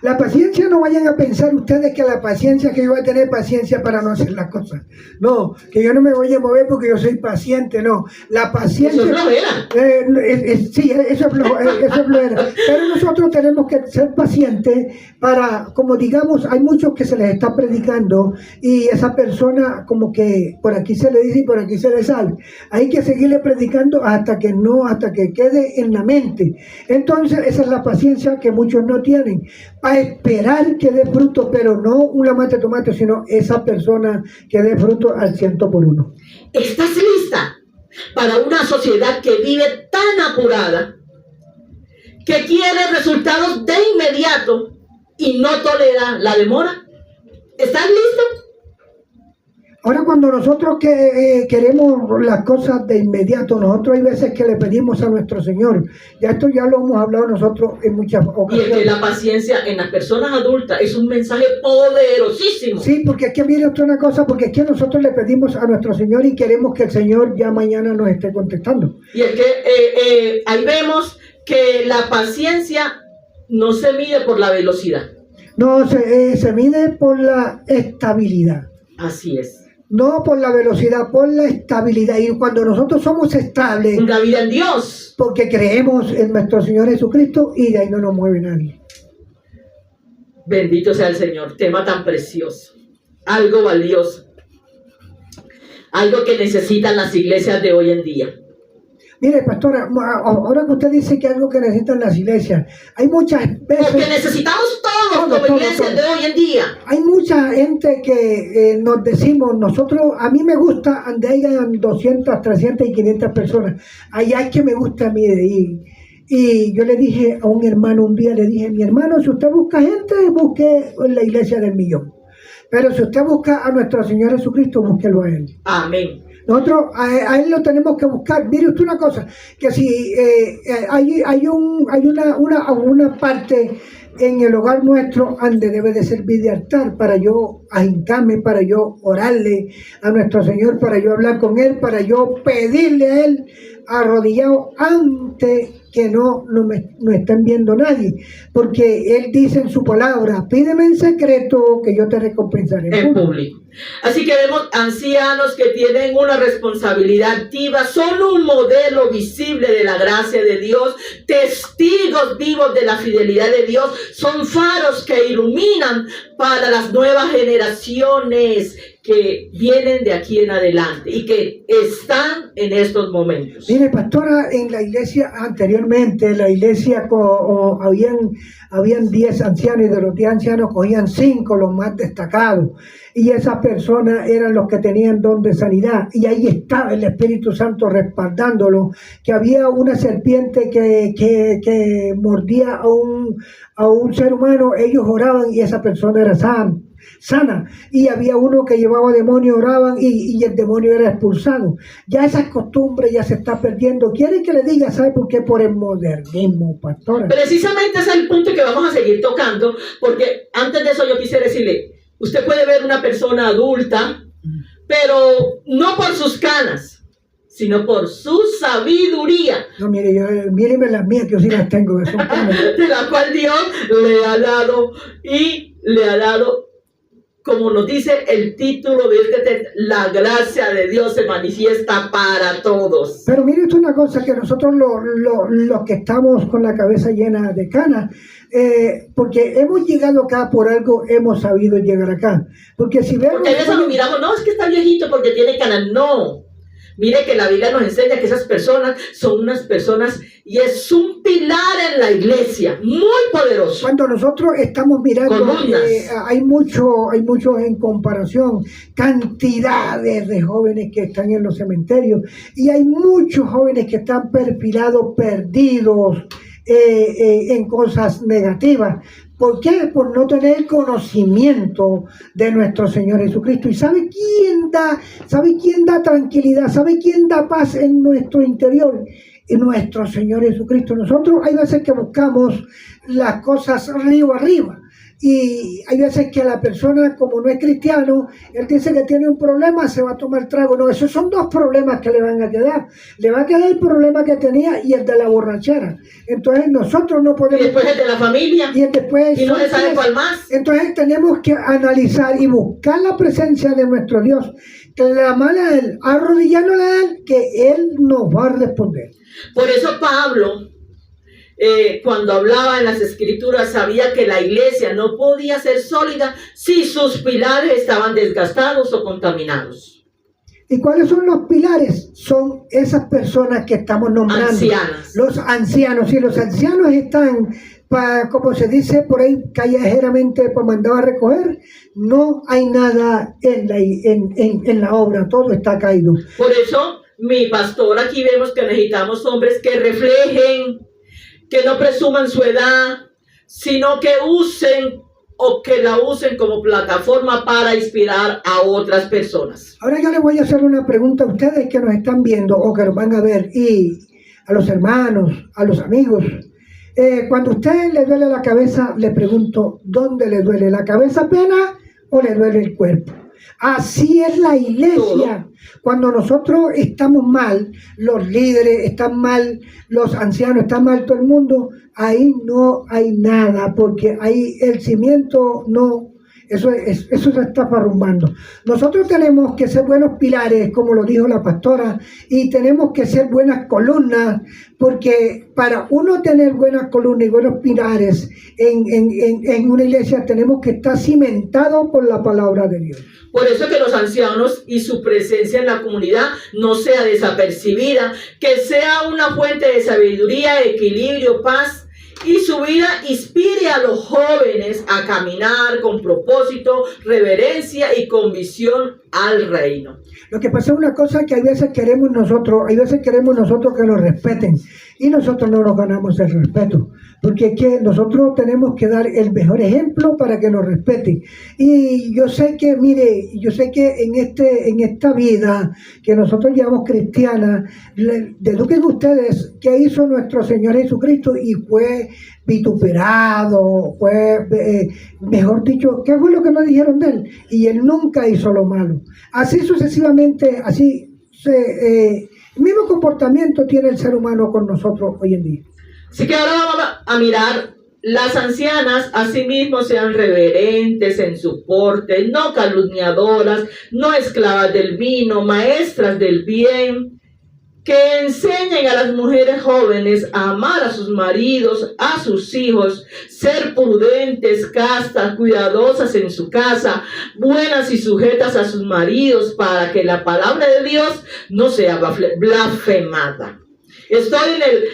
La paciencia, no vayan a pensar ustedes que la paciencia, que yo voy a tener paciencia para no hacer las cosas. No, que yo no me voy a mover porque yo soy paciente, no. La paciencia... Eso es flojera. Sí, eso es flojera. Pero nosotros tenemos que ser pacientes para, como digamos, hay muchos que se les está predicando y esa persona como que por aquí se le dice y por aquí se le sale. Hay que seguirle predicando hasta que quede en la mente. Entonces, esa es la paciencia que muchos no tienen. A esperar que dé fruto, pero no un mate de tomate, sino esa persona que dé fruto al 100%. ¿Estás lista para una sociedad que vive tan apurada, que quiere resultados de inmediato y no tolera la demora? ¿Estás listo? Ahora, cuando nosotros queremos las cosas de inmediato, nosotros hay veces que le pedimos a nuestro Señor. Esto ya lo hemos hablado nosotros en muchas ocasiones. Y es que la paciencia en las personas adultas es un mensaje poderosísimo. Sí, porque es que viene otra una cosa, porque es que nosotros le pedimos a nuestro Señor y queremos que el Señor ya mañana nos esté contestando. Y es que ahí vemos que la paciencia no se mide por la velocidad. No, se mide por la estabilidad. Así es. No por la velocidad, por la estabilidad. Y cuando nosotros somos estables, una vida en Dios, porque creemos en nuestro Señor Jesucristo, y de ahí no nos mueve nadie. Bendito sea el Señor. Tema tan precioso, algo valioso, algo que necesitan las iglesias de hoy en día. Mire, pastora, ahora que usted dice que algo que necesitan las iglesias, hay muchas veces... Porque necesitamos todos como iglesias de hoy en día. Hay mucha gente que nos decimos, nosotros, a mí me gusta donde hayan 200, 300 y 500 personas. Allá es que me gusta, mire, y yo le dije a un hermano un día, le dije, mi hermano, si usted busca gente, busque en la iglesia del millón. Pero si usted busca a nuestro Señor Jesucristo, búsquelo a Él. Amén. Nosotros a Él lo tenemos que buscar. Mire usted una cosa, que si hay una parte en el hogar nuestro donde debe de servir de altar para yo ahincarme, para yo orarle a nuestro Señor, para yo hablar con Él, para yo pedirle a Él arrodillado antes que no estén viendo nadie, porque Él dice en su palabra, pídeme en secreto que yo te recompensaré en público. Así que vemos ancianos que tienen una responsabilidad activa, son un modelo visible de la gracia de Dios, testigos vivos de la fidelidad de Dios, son faros que iluminan para las nuevas generaciones que vienen de aquí en adelante y que están en estos momentos. Mire, pastora, en la iglesia anteriormente, la iglesia habían 10 ancianos y de los 10 ancianos cogían 5, los más destacados. Y esas personas eran los que tenían don de sanidad. Y ahí estaba el Espíritu Santo respaldándolo. Que había una serpiente que mordía a un ser humano, ellos oraban y esa persona era sana, y había uno que llevaba demonio, oraban y el demonio era expulsado. Ya esas costumbres ya se está perdiendo. ¿Quieren que le diga? ¿Sabe por qué? Por el modernismo, pastora. Precisamente ese es el punto que vamos a seguir tocando, porque antes de eso yo quisiera decirle, usted puede ver una persona adulta, pero no por sus canas, sino por su sabiduría. No, míreme las mías, que yo sí las tengo, de la cual Dios le ha dado, y le ha dado, como nos dice el título de este texto, la gracia de Dios se manifiesta para todos. Pero mire usted una cosa, que nosotros los que estamos con la cabeza llena de canas, porque hemos llegado acá por algo, hemos sabido llegar acá. Porque si vemos... Porque a veces lo miramos, no, es que está viejito porque tiene canas, no. Mire que la Biblia nos enseña que esas personas son unas personas y es un pilar en la iglesia, muy poderoso. Cuando nosotros estamos mirando, hay mucho en comparación, cantidades de jóvenes que están en los cementerios y hay muchos jóvenes que están perfilados, perdidos en cosas negativas. ¿Por qué? Por no tener conocimiento de nuestro Señor Jesucristo. ¿Y sabe quién da tranquilidad? ¿Sabe quién da paz en nuestro interior? En nuestro Señor Jesucristo. Nosotros hay veces que buscamos las cosas río arriba. Y hay veces que la persona, como no es cristiano, él dice que tiene un problema, se va a tomar trago. No, esos son dos problemas que le van a quedar. Le va a quedar el problema que tenía y el de la borrachera. Entonces nosotros no podemos... Y después el de la familia. Y no se sabe cuál más. Entonces tenemos que analizar y buscar la presencia de nuestro Dios. Clamarle a Él, arrodillándole a Él, que Él nos va a responder. Por eso Pablo... cuando hablaba en las escrituras, sabía que la iglesia no podía ser sólida si sus pilares estaban desgastados o contaminados. ¿Y cuáles son los pilares? Son esas personas que estamos nombrando. Ancianas. Los ancianos. Y los ancianos están, como se dice por ahí callejeramente, mandado a recoger. No hay nada en la obra. Todo está caído. Por eso, mi pastor, aquí vemos que necesitamos hombres que reflejen, que no presuman su edad, sino que usen o que la usen como plataforma para inspirar a otras personas. Ahora yo les voy a hacer una pregunta a ustedes que nos están viendo o que nos van a ver, y a los hermanos, a los amigos. Cuando a usted le duele la cabeza, le pregunto, ¿dónde le duele? ¿La cabeza plena o le duele el cuerpo? Así es la iglesia. Todo. Cuando nosotros estamos mal, los líderes están mal, los ancianos están mal, todo el mundo, ahí no hay nada, porque ahí el cimiento no Eso se está derrumbando. Nosotros tenemos que ser buenos pilares, como lo dijo la pastora, y tenemos que ser buenas columnas, porque para uno tener buenas columnas y buenos pilares en una iglesia tenemos que estar cimentados por la palabra de Dios. Por eso que los ancianos y su presencia en la comunidad no sea desapercibida, que sea una fuente de sabiduría, equilibrio, paz, y su vida inspire a los jóvenes a caminar con propósito, reverencia y con visión al reino. Lo que pasa es una cosa que hay veces queremos nosotros que nos respeten y nosotros no nos ganamos el respeto, porque es que nosotros tenemos que dar el mejor ejemplo para que nos respeten. Y yo sé que, mire, en esta vida que nosotros llamamos cristiana, deduzcan ustedes qué hizo nuestro Señor Jesucristo y fue vituperado, mejor dicho, ¿qué fue lo que nos dijeron de él? Y él nunca hizo lo malo. Así sucesivamente, el mismo comportamiento tiene el ser humano con nosotros hoy en día. Así que ahora vamos a mirar, las ancianas asimismo sean reverentes en su porte, no calumniadoras, no esclavas del vino, maestras del bien, que enseñen a las mujeres jóvenes a amar a sus maridos, a sus hijos, ser prudentes, castas, cuidadosas en su casa, buenas y sujetas a sus maridos, para que la palabra de Dios no sea blasfemada. Estoy en el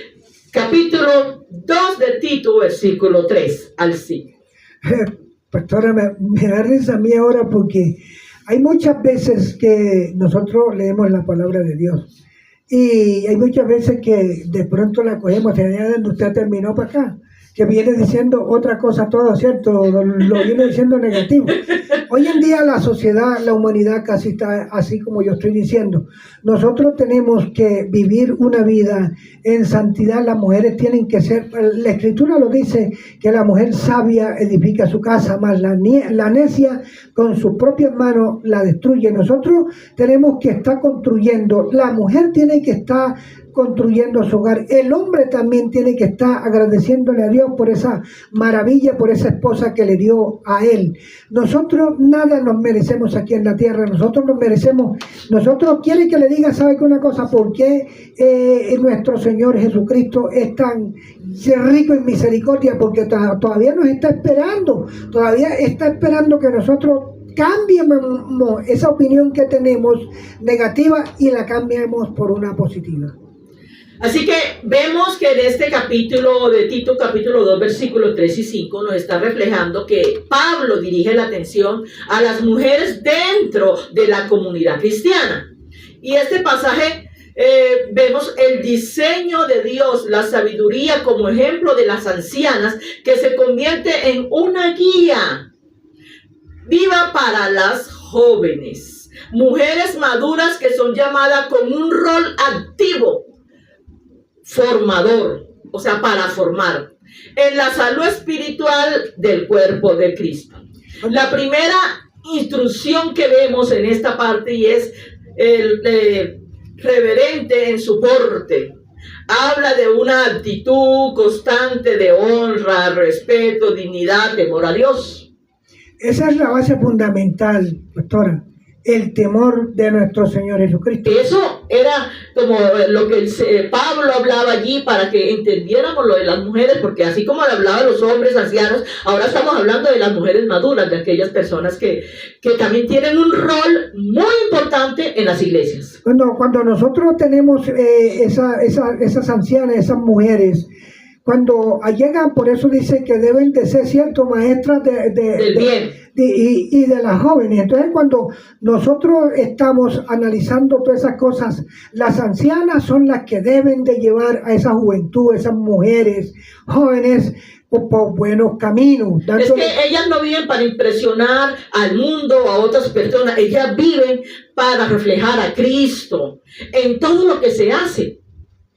capítulo 2 de Tito, versículo 3 al 5. Pastora, me da risa a mí ahora porque hay muchas veces que nosotros leemos la palabra de Dios. Y hay muchas veces que de pronto la cogemos, donde usted terminó para acá, que viene diciendo otra cosa, todo cierto, lo viene diciendo negativo. Hoy en día la sociedad, la humanidad casi está así como yo estoy diciendo. Nosotros tenemos que vivir una vida en santidad. Las mujeres tienen que ser, la Escritura lo dice, que la mujer sabia edifica su casa, más la necia con sus propias manos la destruye. Nosotros tenemos que estar construyendo, la mujer tiene que estar construyendo su hogar. El hombre también tiene que estar agradeciéndole a Dios por esa maravilla, por esa esposa que le dio a él. Nosotros nada nos merecemos aquí en la tierra, nosotros quiere que le diga, ¿sabe qué una cosa? ¿Por qué nuestro Señor Jesucristo es tan rico en misericordia? Porque todavía nos está esperando que nosotros cambiemos esa opinión que tenemos negativa y la cambiemos por una positiva. Así que vemos que en este capítulo de Tito, capítulo 2, versículos 3 y 5, nos está reflejando que Pablo dirige la atención a las mujeres dentro de la comunidad cristiana. Y este pasaje vemos el diseño de Dios, la sabiduría como ejemplo de las ancianas, que se convierte en una guía viva para las jóvenes, mujeres maduras que son llamadas con un rol activo, formador, o sea, para formar en la salud espiritual del cuerpo de Cristo. La primera instrucción que vemos en esta parte y es el reverente en su porte. Habla de una actitud constante de honra, respeto, dignidad, temor a Dios. Esa es la base fundamental, pastora. El temor de nuestro Señor Jesucristo. Eso era como lo que Pablo hablaba allí para que entendiéramos lo de las mujeres, porque así como le hablaba a los hombres ancianos, ahora estamos hablando de las mujeres maduras, de aquellas personas que también tienen un rol muy importante en las iglesias. Cuando nosotros tenemos esas ancianas, esas mujeres, cuando llegan, por eso dice que deben de ser cierto maestras del bien. Y de las jóvenes. Entonces, cuando nosotros estamos analizando todas esas cosas, las ancianas son las que deben de llevar a esa juventud, esas mujeres jóvenes por buenos caminos. Es que ellas no viven para impresionar al mundo o a otras personas, ellas viven para reflejar a Cristo en todo lo que se hace.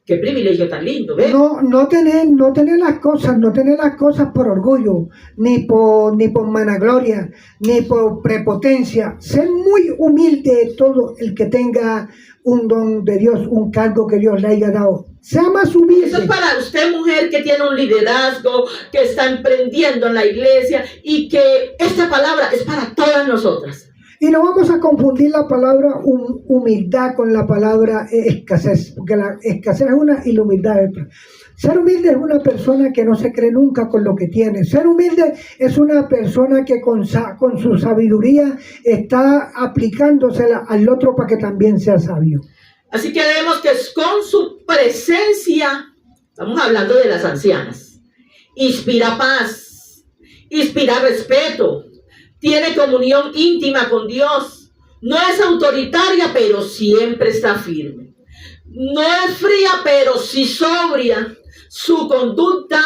Qué privilegio tan lindo, ¿ves? No tener las cosas por orgullo, ni por vanagloria, ni por prepotencia. Ser muy humilde todo el que tenga un don de Dios, un cargo que Dios le haya dado. sea más humilde. Eso es para usted, mujer, que tiene un liderazgo, que está emprendiendo en la iglesia, y que esta palabra es para todas nosotras. Y no vamos a confundir la palabra humildad con la palabra escasez, porque la escasez es una y la humildad es otra. Ser humilde es una persona que no se cree nunca con lo que tiene. Ser humilde es una persona que con su sabiduría está aplicándosela al otro para que también sea sabio. Así que vemos que con su presencia, estamos hablando de las ancianas, inspira paz, inspira respeto, tiene comunión íntima con Dios, no es autoritaria, pero siempre está firme, no es fría, pero sí sobria, su conducta,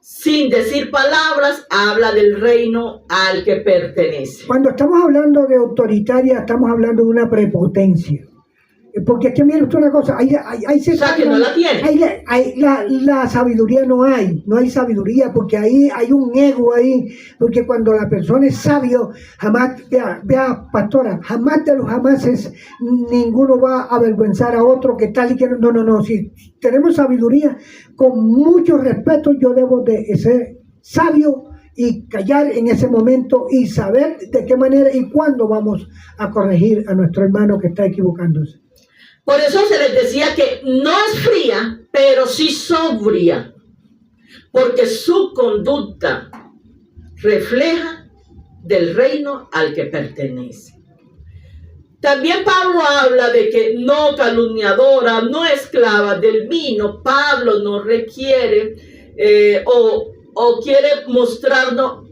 sin decir palabras, habla del reino al que pertenece. Cuando estamos hablando de autoritaria, estamos hablando de una prepotencia. Porque es que mire usted una cosa, que no la tiene. La sabiduría no hay sabiduría, porque ahí hay un ego ahí, porque cuando la persona es sabio, jamás, vea pastora, jamás de los jamases ninguno va a avergüenzar a otro que tal y que no, si tenemos sabiduría, con mucho respeto yo debo de ser sabio y callar en ese momento y saber de qué manera y cuándo vamos a corregir a nuestro hermano que está equivocándose. Por eso se les decía que no es fría, pero sí sobria, porque su conducta refleja del reino al que pertenece. También Pablo habla de que no calumniadora, no esclava del vino. Pablo nos requiere o quiere mostrarnos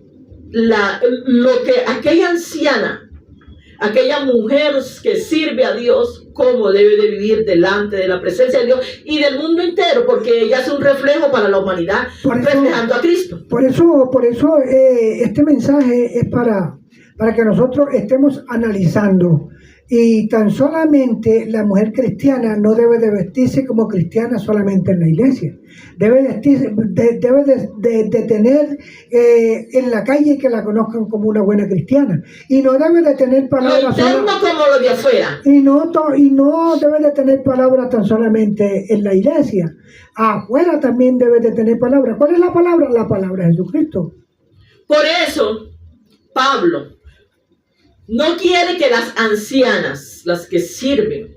lo que aquella anciana, aquella mujer que sirve a Dios, cómo debe de vivir delante de la presencia de Dios y del mundo entero, porque ella es un reflejo para la humanidad, reflejando a Cristo. Por eso este mensaje es para que nosotros estemos analizando. Y tan solamente la mujer cristiana no debe de vestirse como cristiana solamente en la iglesia. Debe de tener en la calle que la conozcan como una buena cristiana. Y no debe de tener palabras como lo de afuera. Y no debe de tener palabras tan solamente en la iglesia. Afuera también debe de tener palabras. ¿Cuál es la palabra? La palabra de Jesucristo. Por eso, Pablo no quiere que las ancianas, las que sirven,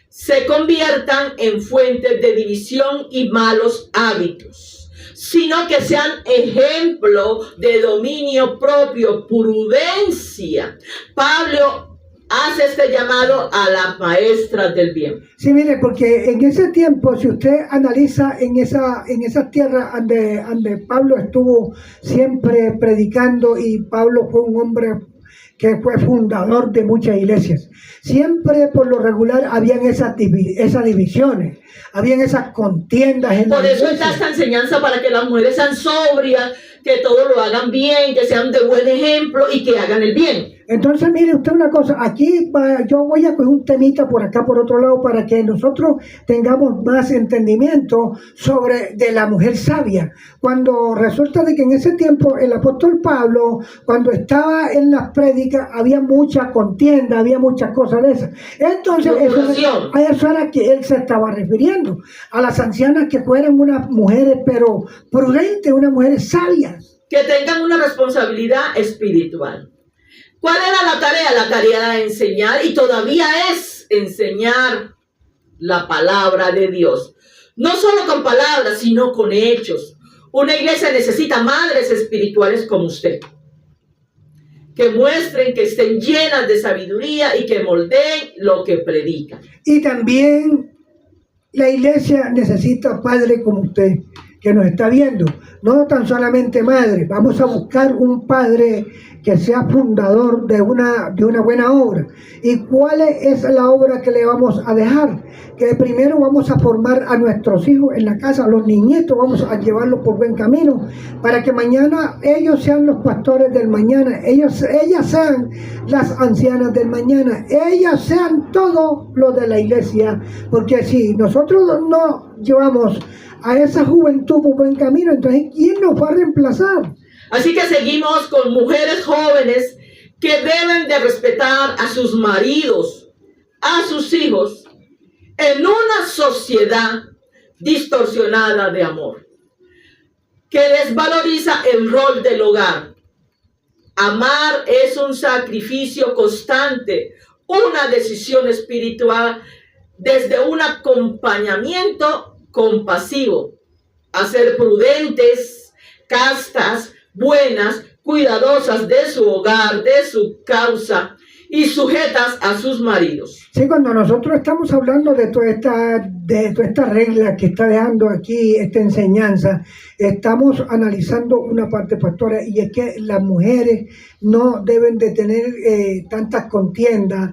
se conviertan en fuentes de división y malos hábitos, sino que sean ejemplo de dominio propio, prudencia. Pablo hace este llamado a las maestras del bien. Sí, mire, porque en ese tiempo, si usted analiza en esa tierra donde Pablo estuvo siempre predicando, y Pablo fue un hombre que fue fundador de muchas iglesias. Siempre por lo regular habían esas divisiones, habían esas contiendas. Por eso está esta enseñanza para que las mujeres sean sobrias, que todo lo hagan bien, que sean de buen ejemplo y que hagan el bien. Entonces, mire usted una cosa, aquí yo voy a coger un temita por acá, por otro lado, para que nosotros tengamos más entendimiento sobre de la mujer sabia. Cuando resulta de que en ese tiempo el apóstol Pablo, cuando estaba en las prédicas, había mucha contienda, había muchas cosas de esas. Entonces, a eso era que él se estaba refiriendo, a las ancianas que fueran unas mujeres, pero prudentes, unas mujeres sabias. Que tengan una responsabilidad espiritual. ¿Cuál era la tarea? La tarea de enseñar, y todavía es enseñar la palabra de Dios. No solo con palabras, sino con hechos. Una iglesia necesita madres espirituales como usted, que muestren, que estén llenas de sabiduría y que moldeen lo que predican. Y también la iglesia necesita padre como usted, que nos está viendo. No tan solamente madre, vamos a buscar un padre que sea fundador de una buena obra. ¿Y cuál es la obra que le vamos a dejar? Que primero vamos a formar a nuestros hijos en la casa, a los niñitos, vamos a llevarlos por buen camino, para que mañana ellos sean los pastores del mañana, ellas sean las ancianas del mañana, ellas sean todo lo de la iglesia, porque si nosotros no llevamos a esa juventud por buen camino, entonces ¿quién nos va a reemplazar? Así que seguimos con mujeres jóvenes que deben de respetar a sus maridos, a sus hijos, en una sociedad distorsionada de amor, que desvaloriza el rol del hogar. Amar es un sacrificio constante, una decisión espiritual desde un acompañamiento compasivo, a ser prudentes, castas, buenas, cuidadosas de su hogar, de su causa y sujetas a sus maridos. Sí, cuando nosotros estamos hablando de toda esta regla que está dejando aquí esta enseñanza, estamos analizando una parte, pastora, y es que las mujeres no deben de tener tantas contiendas,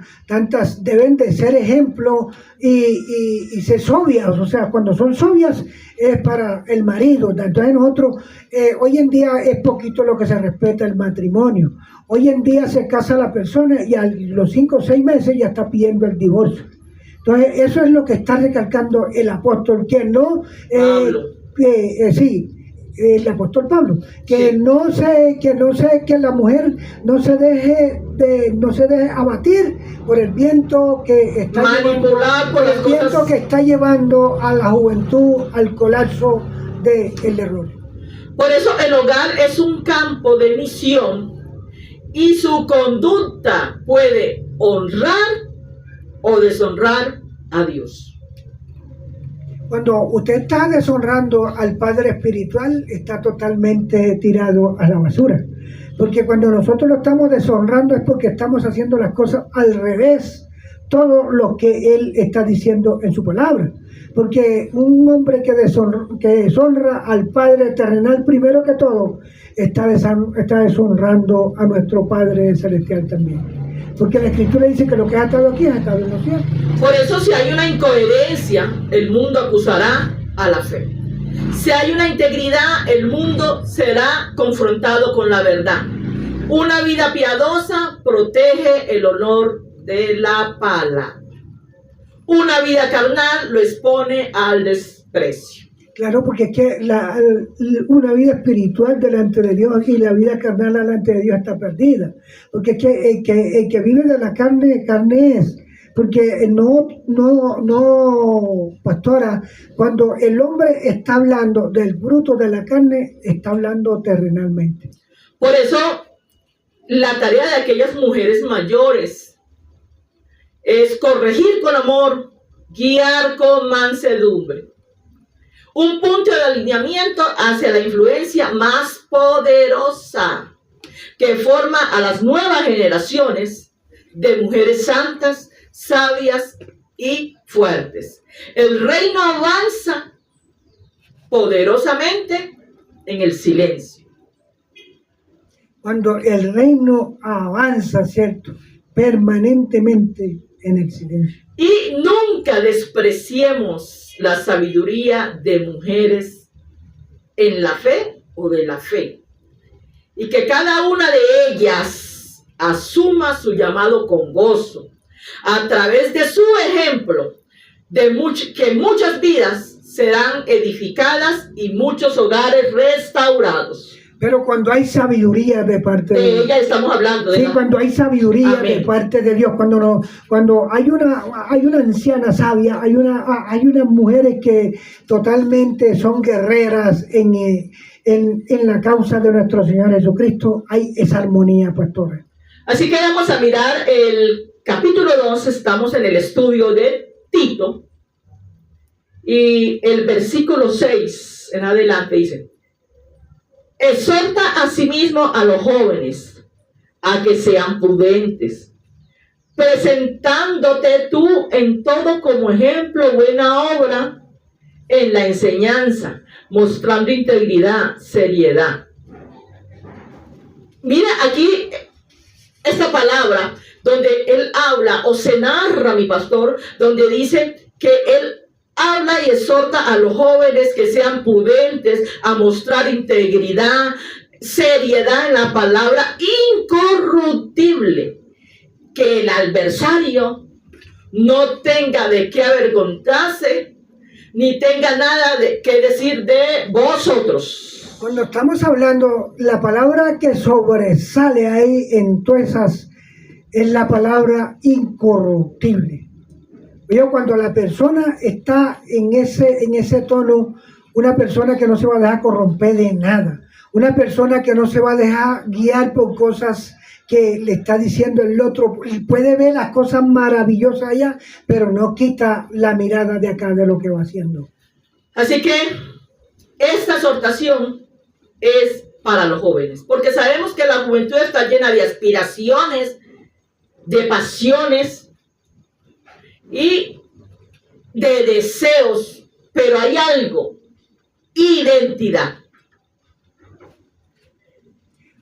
deben de ser ejemplo y ser sobrias. O sea, cuando son sobrias es para el marido. Entonces nosotros, hoy en día es poquito lo que se respeta el matrimonio. Hoy en día se casa la persona y a los 5 o 6 meses ya está pidiendo el divorcio. Entonces eso es lo que está recalcando el apóstol, que no, el apóstol Pablo, que la mujer no se deje abatir por el viento que está llevando a la juventud al colapso del error. Por eso el hogar es un campo de misión y su conducta puede honrar o deshonrar a Dios. Cuando usted está deshonrando al Padre Espiritual, está totalmente tirado a la basura. Porque cuando nosotros lo estamos deshonrando es porque estamos haciendo las cosas al revés, todo lo que Él está diciendo en su palabra. Porque un hombre que deshonra al Padre terrenal, primero que todo, está deshonrando a nuestro Padre celestial también. Porque la Escritura dice que lo que es atado aquí es atado en los cielos. Por eso, si hay una incoherencia, el mundo acusará a la fe. Si hay una integridad, el mundo será confrontado con la verdad. Una vida piadosa protege el honor de la palabra. Una vida carnal lo expone al desprecio. Claro, porque es que una vida espiritual delante de Dios y la vida carnal delante de Dios está perdida. Porque es que el que vive de la carne es. Porque no, pastora, cuando el hombre está hablando del fruto de la carne, está hablando terrenalmente. Por eso, la tarea de aquellas mujeres mayores es corregir con amor, guiar con mansedumbre. Un punto de alineamiento hacia la influencia más poderosa que forma a las nuevas generaciones de mujeres santas, sabias y fuertes. El reino avanza poderosamente en el silencio. Cuando el reino avanza, ¿cierto? Permanentemente en el silencio. Y nunca despreciemos la sabiduría de mujeres en la fe o de la fe. Y que cada una de ellas asuma su llamado con gozo, a través de su ejemplo, que muchas vidas serán edificadas y muchos hogares restaurados. Pero cuando hay sabiduría de parte de Dios. Ella estamos hablando de. Sí, cuando hay sabiduría de parte de Dios, cuando hay una anciana sabia, hay unas mujeres que totalmente son guerreras en la causa de nuestro Señor Jesucristo, hay esa armonía, pastora. Así que vamos a mirar el capítulo 2, estamos en el estudio de Tito, y el versículo 6 en adelante dice: exhorta asimismo a los jóvenes a que sean prudentes, presentándote tú en todo como ejemplo buena obra en la enseñanza, mostrando integridad, seriedad. Mira aquí esta palabra donde él habla o se narra, mi pastor, donde dice que él habla y exhorta a los jóvenes que sean prudentes, a mostrar integridad, seriedad en la palabra, incorruptible, que el adversario no tenga de qué avergonzarse, ni tenga nada que decir de vosotros. Cuando estamos hablando, la palabra que sobresale ahí en todas esas es la palabra incorruptible. Oye, cuando la persona está en ese tono, una persona que no se va a dejar corromper de nada, una persona que no se va a dejar guiar por cosas que le está diciendo el otro, puede ver las cosas maravillosas allá, pero no quita la mirada de acá de lo que va haciendo. Así que esta exhortación es para los jóvenes, porque sabemos que la juventud está llena de aspiraciones, de pasiones y de deseos, pero hay algo, identidad.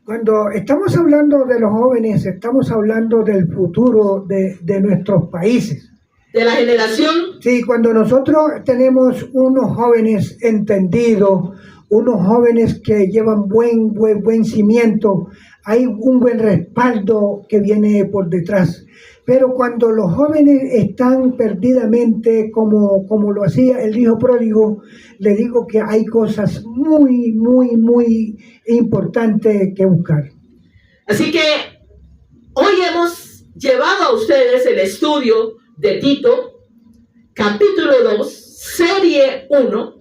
Cuando estamos hablando de los jóvenes, estamos hablando del futuro de nuestros países. De la generación. Sí, cuando nosotros tenemos unos jóvenes entendidos, unos jóvenes que llevan buen cimiento, hay un buen respaldo que viene por detrás. Pero cuando los jóvenes están perdidamente, como lo hacía el hijo pródigo, le digo que hay cosas muy importantes que buscar. Así que hoy hemos llevado a ustedes el estudio de Tito, capítulo 2, serie 1.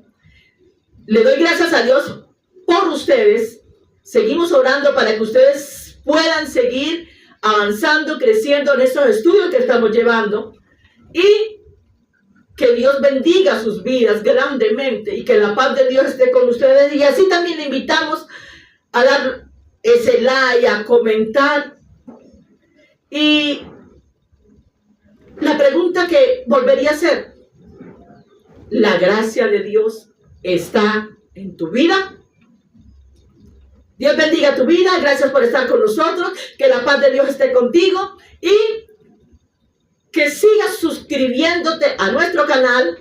Le doy gracias a Dios por ustedes. Seguimos orando para que ustedes puedan seguir avanzando, creciendo en estos estudios que estamos llevando, y que Dios bendiga sus vidas grandemente y que la paz de Dios esté con ustedes. Y así también le invitamos a dar ese like, a comentar. Y la pregunta que volvería a hacer: ¿la gracia de Dios está en tu vida? Dios bendiga tu vida. Gracias por estar con nosotros. Que la paz de Dios esté contigo y que sigas suscribiéndote a nuestro canal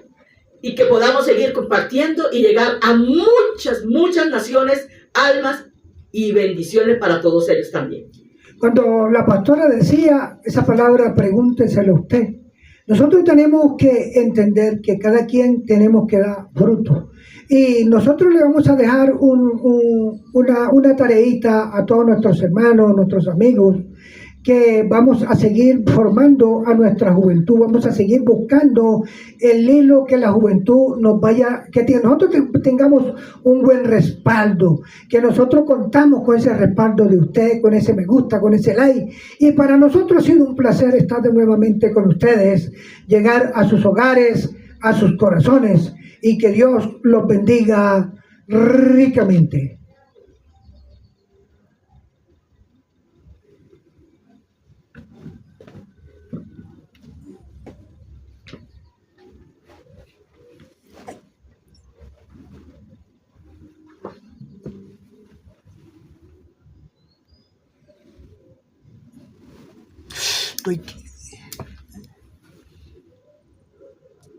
y que podamos seguir compartiendo y llegar a muchas naciones, almas y bendiciones para todos ellos también. Cuando la pastora decía esa palabra, pregúnteselo usted. Nosotros tenemos que entender que cada quien tenemos que dar fruto. Y nosotros le vamos a dejar una tareita a todos nuestros hermanos, nuestros amigos, que vamos a seguir formando a nuestra juventud, vamos a seguir buscando el hilo que la juventud nos vaya, que nosotros tengamos un buen respaldo, que nosotros contamos con ese respaldo de usted, con ese me gusta, con ese like. Y para nosotros ha sido un placer estar nuevamente con ustedes, llegar a sus hogares, a sus corazones, y que Dios los bendiga ricamente. Uy.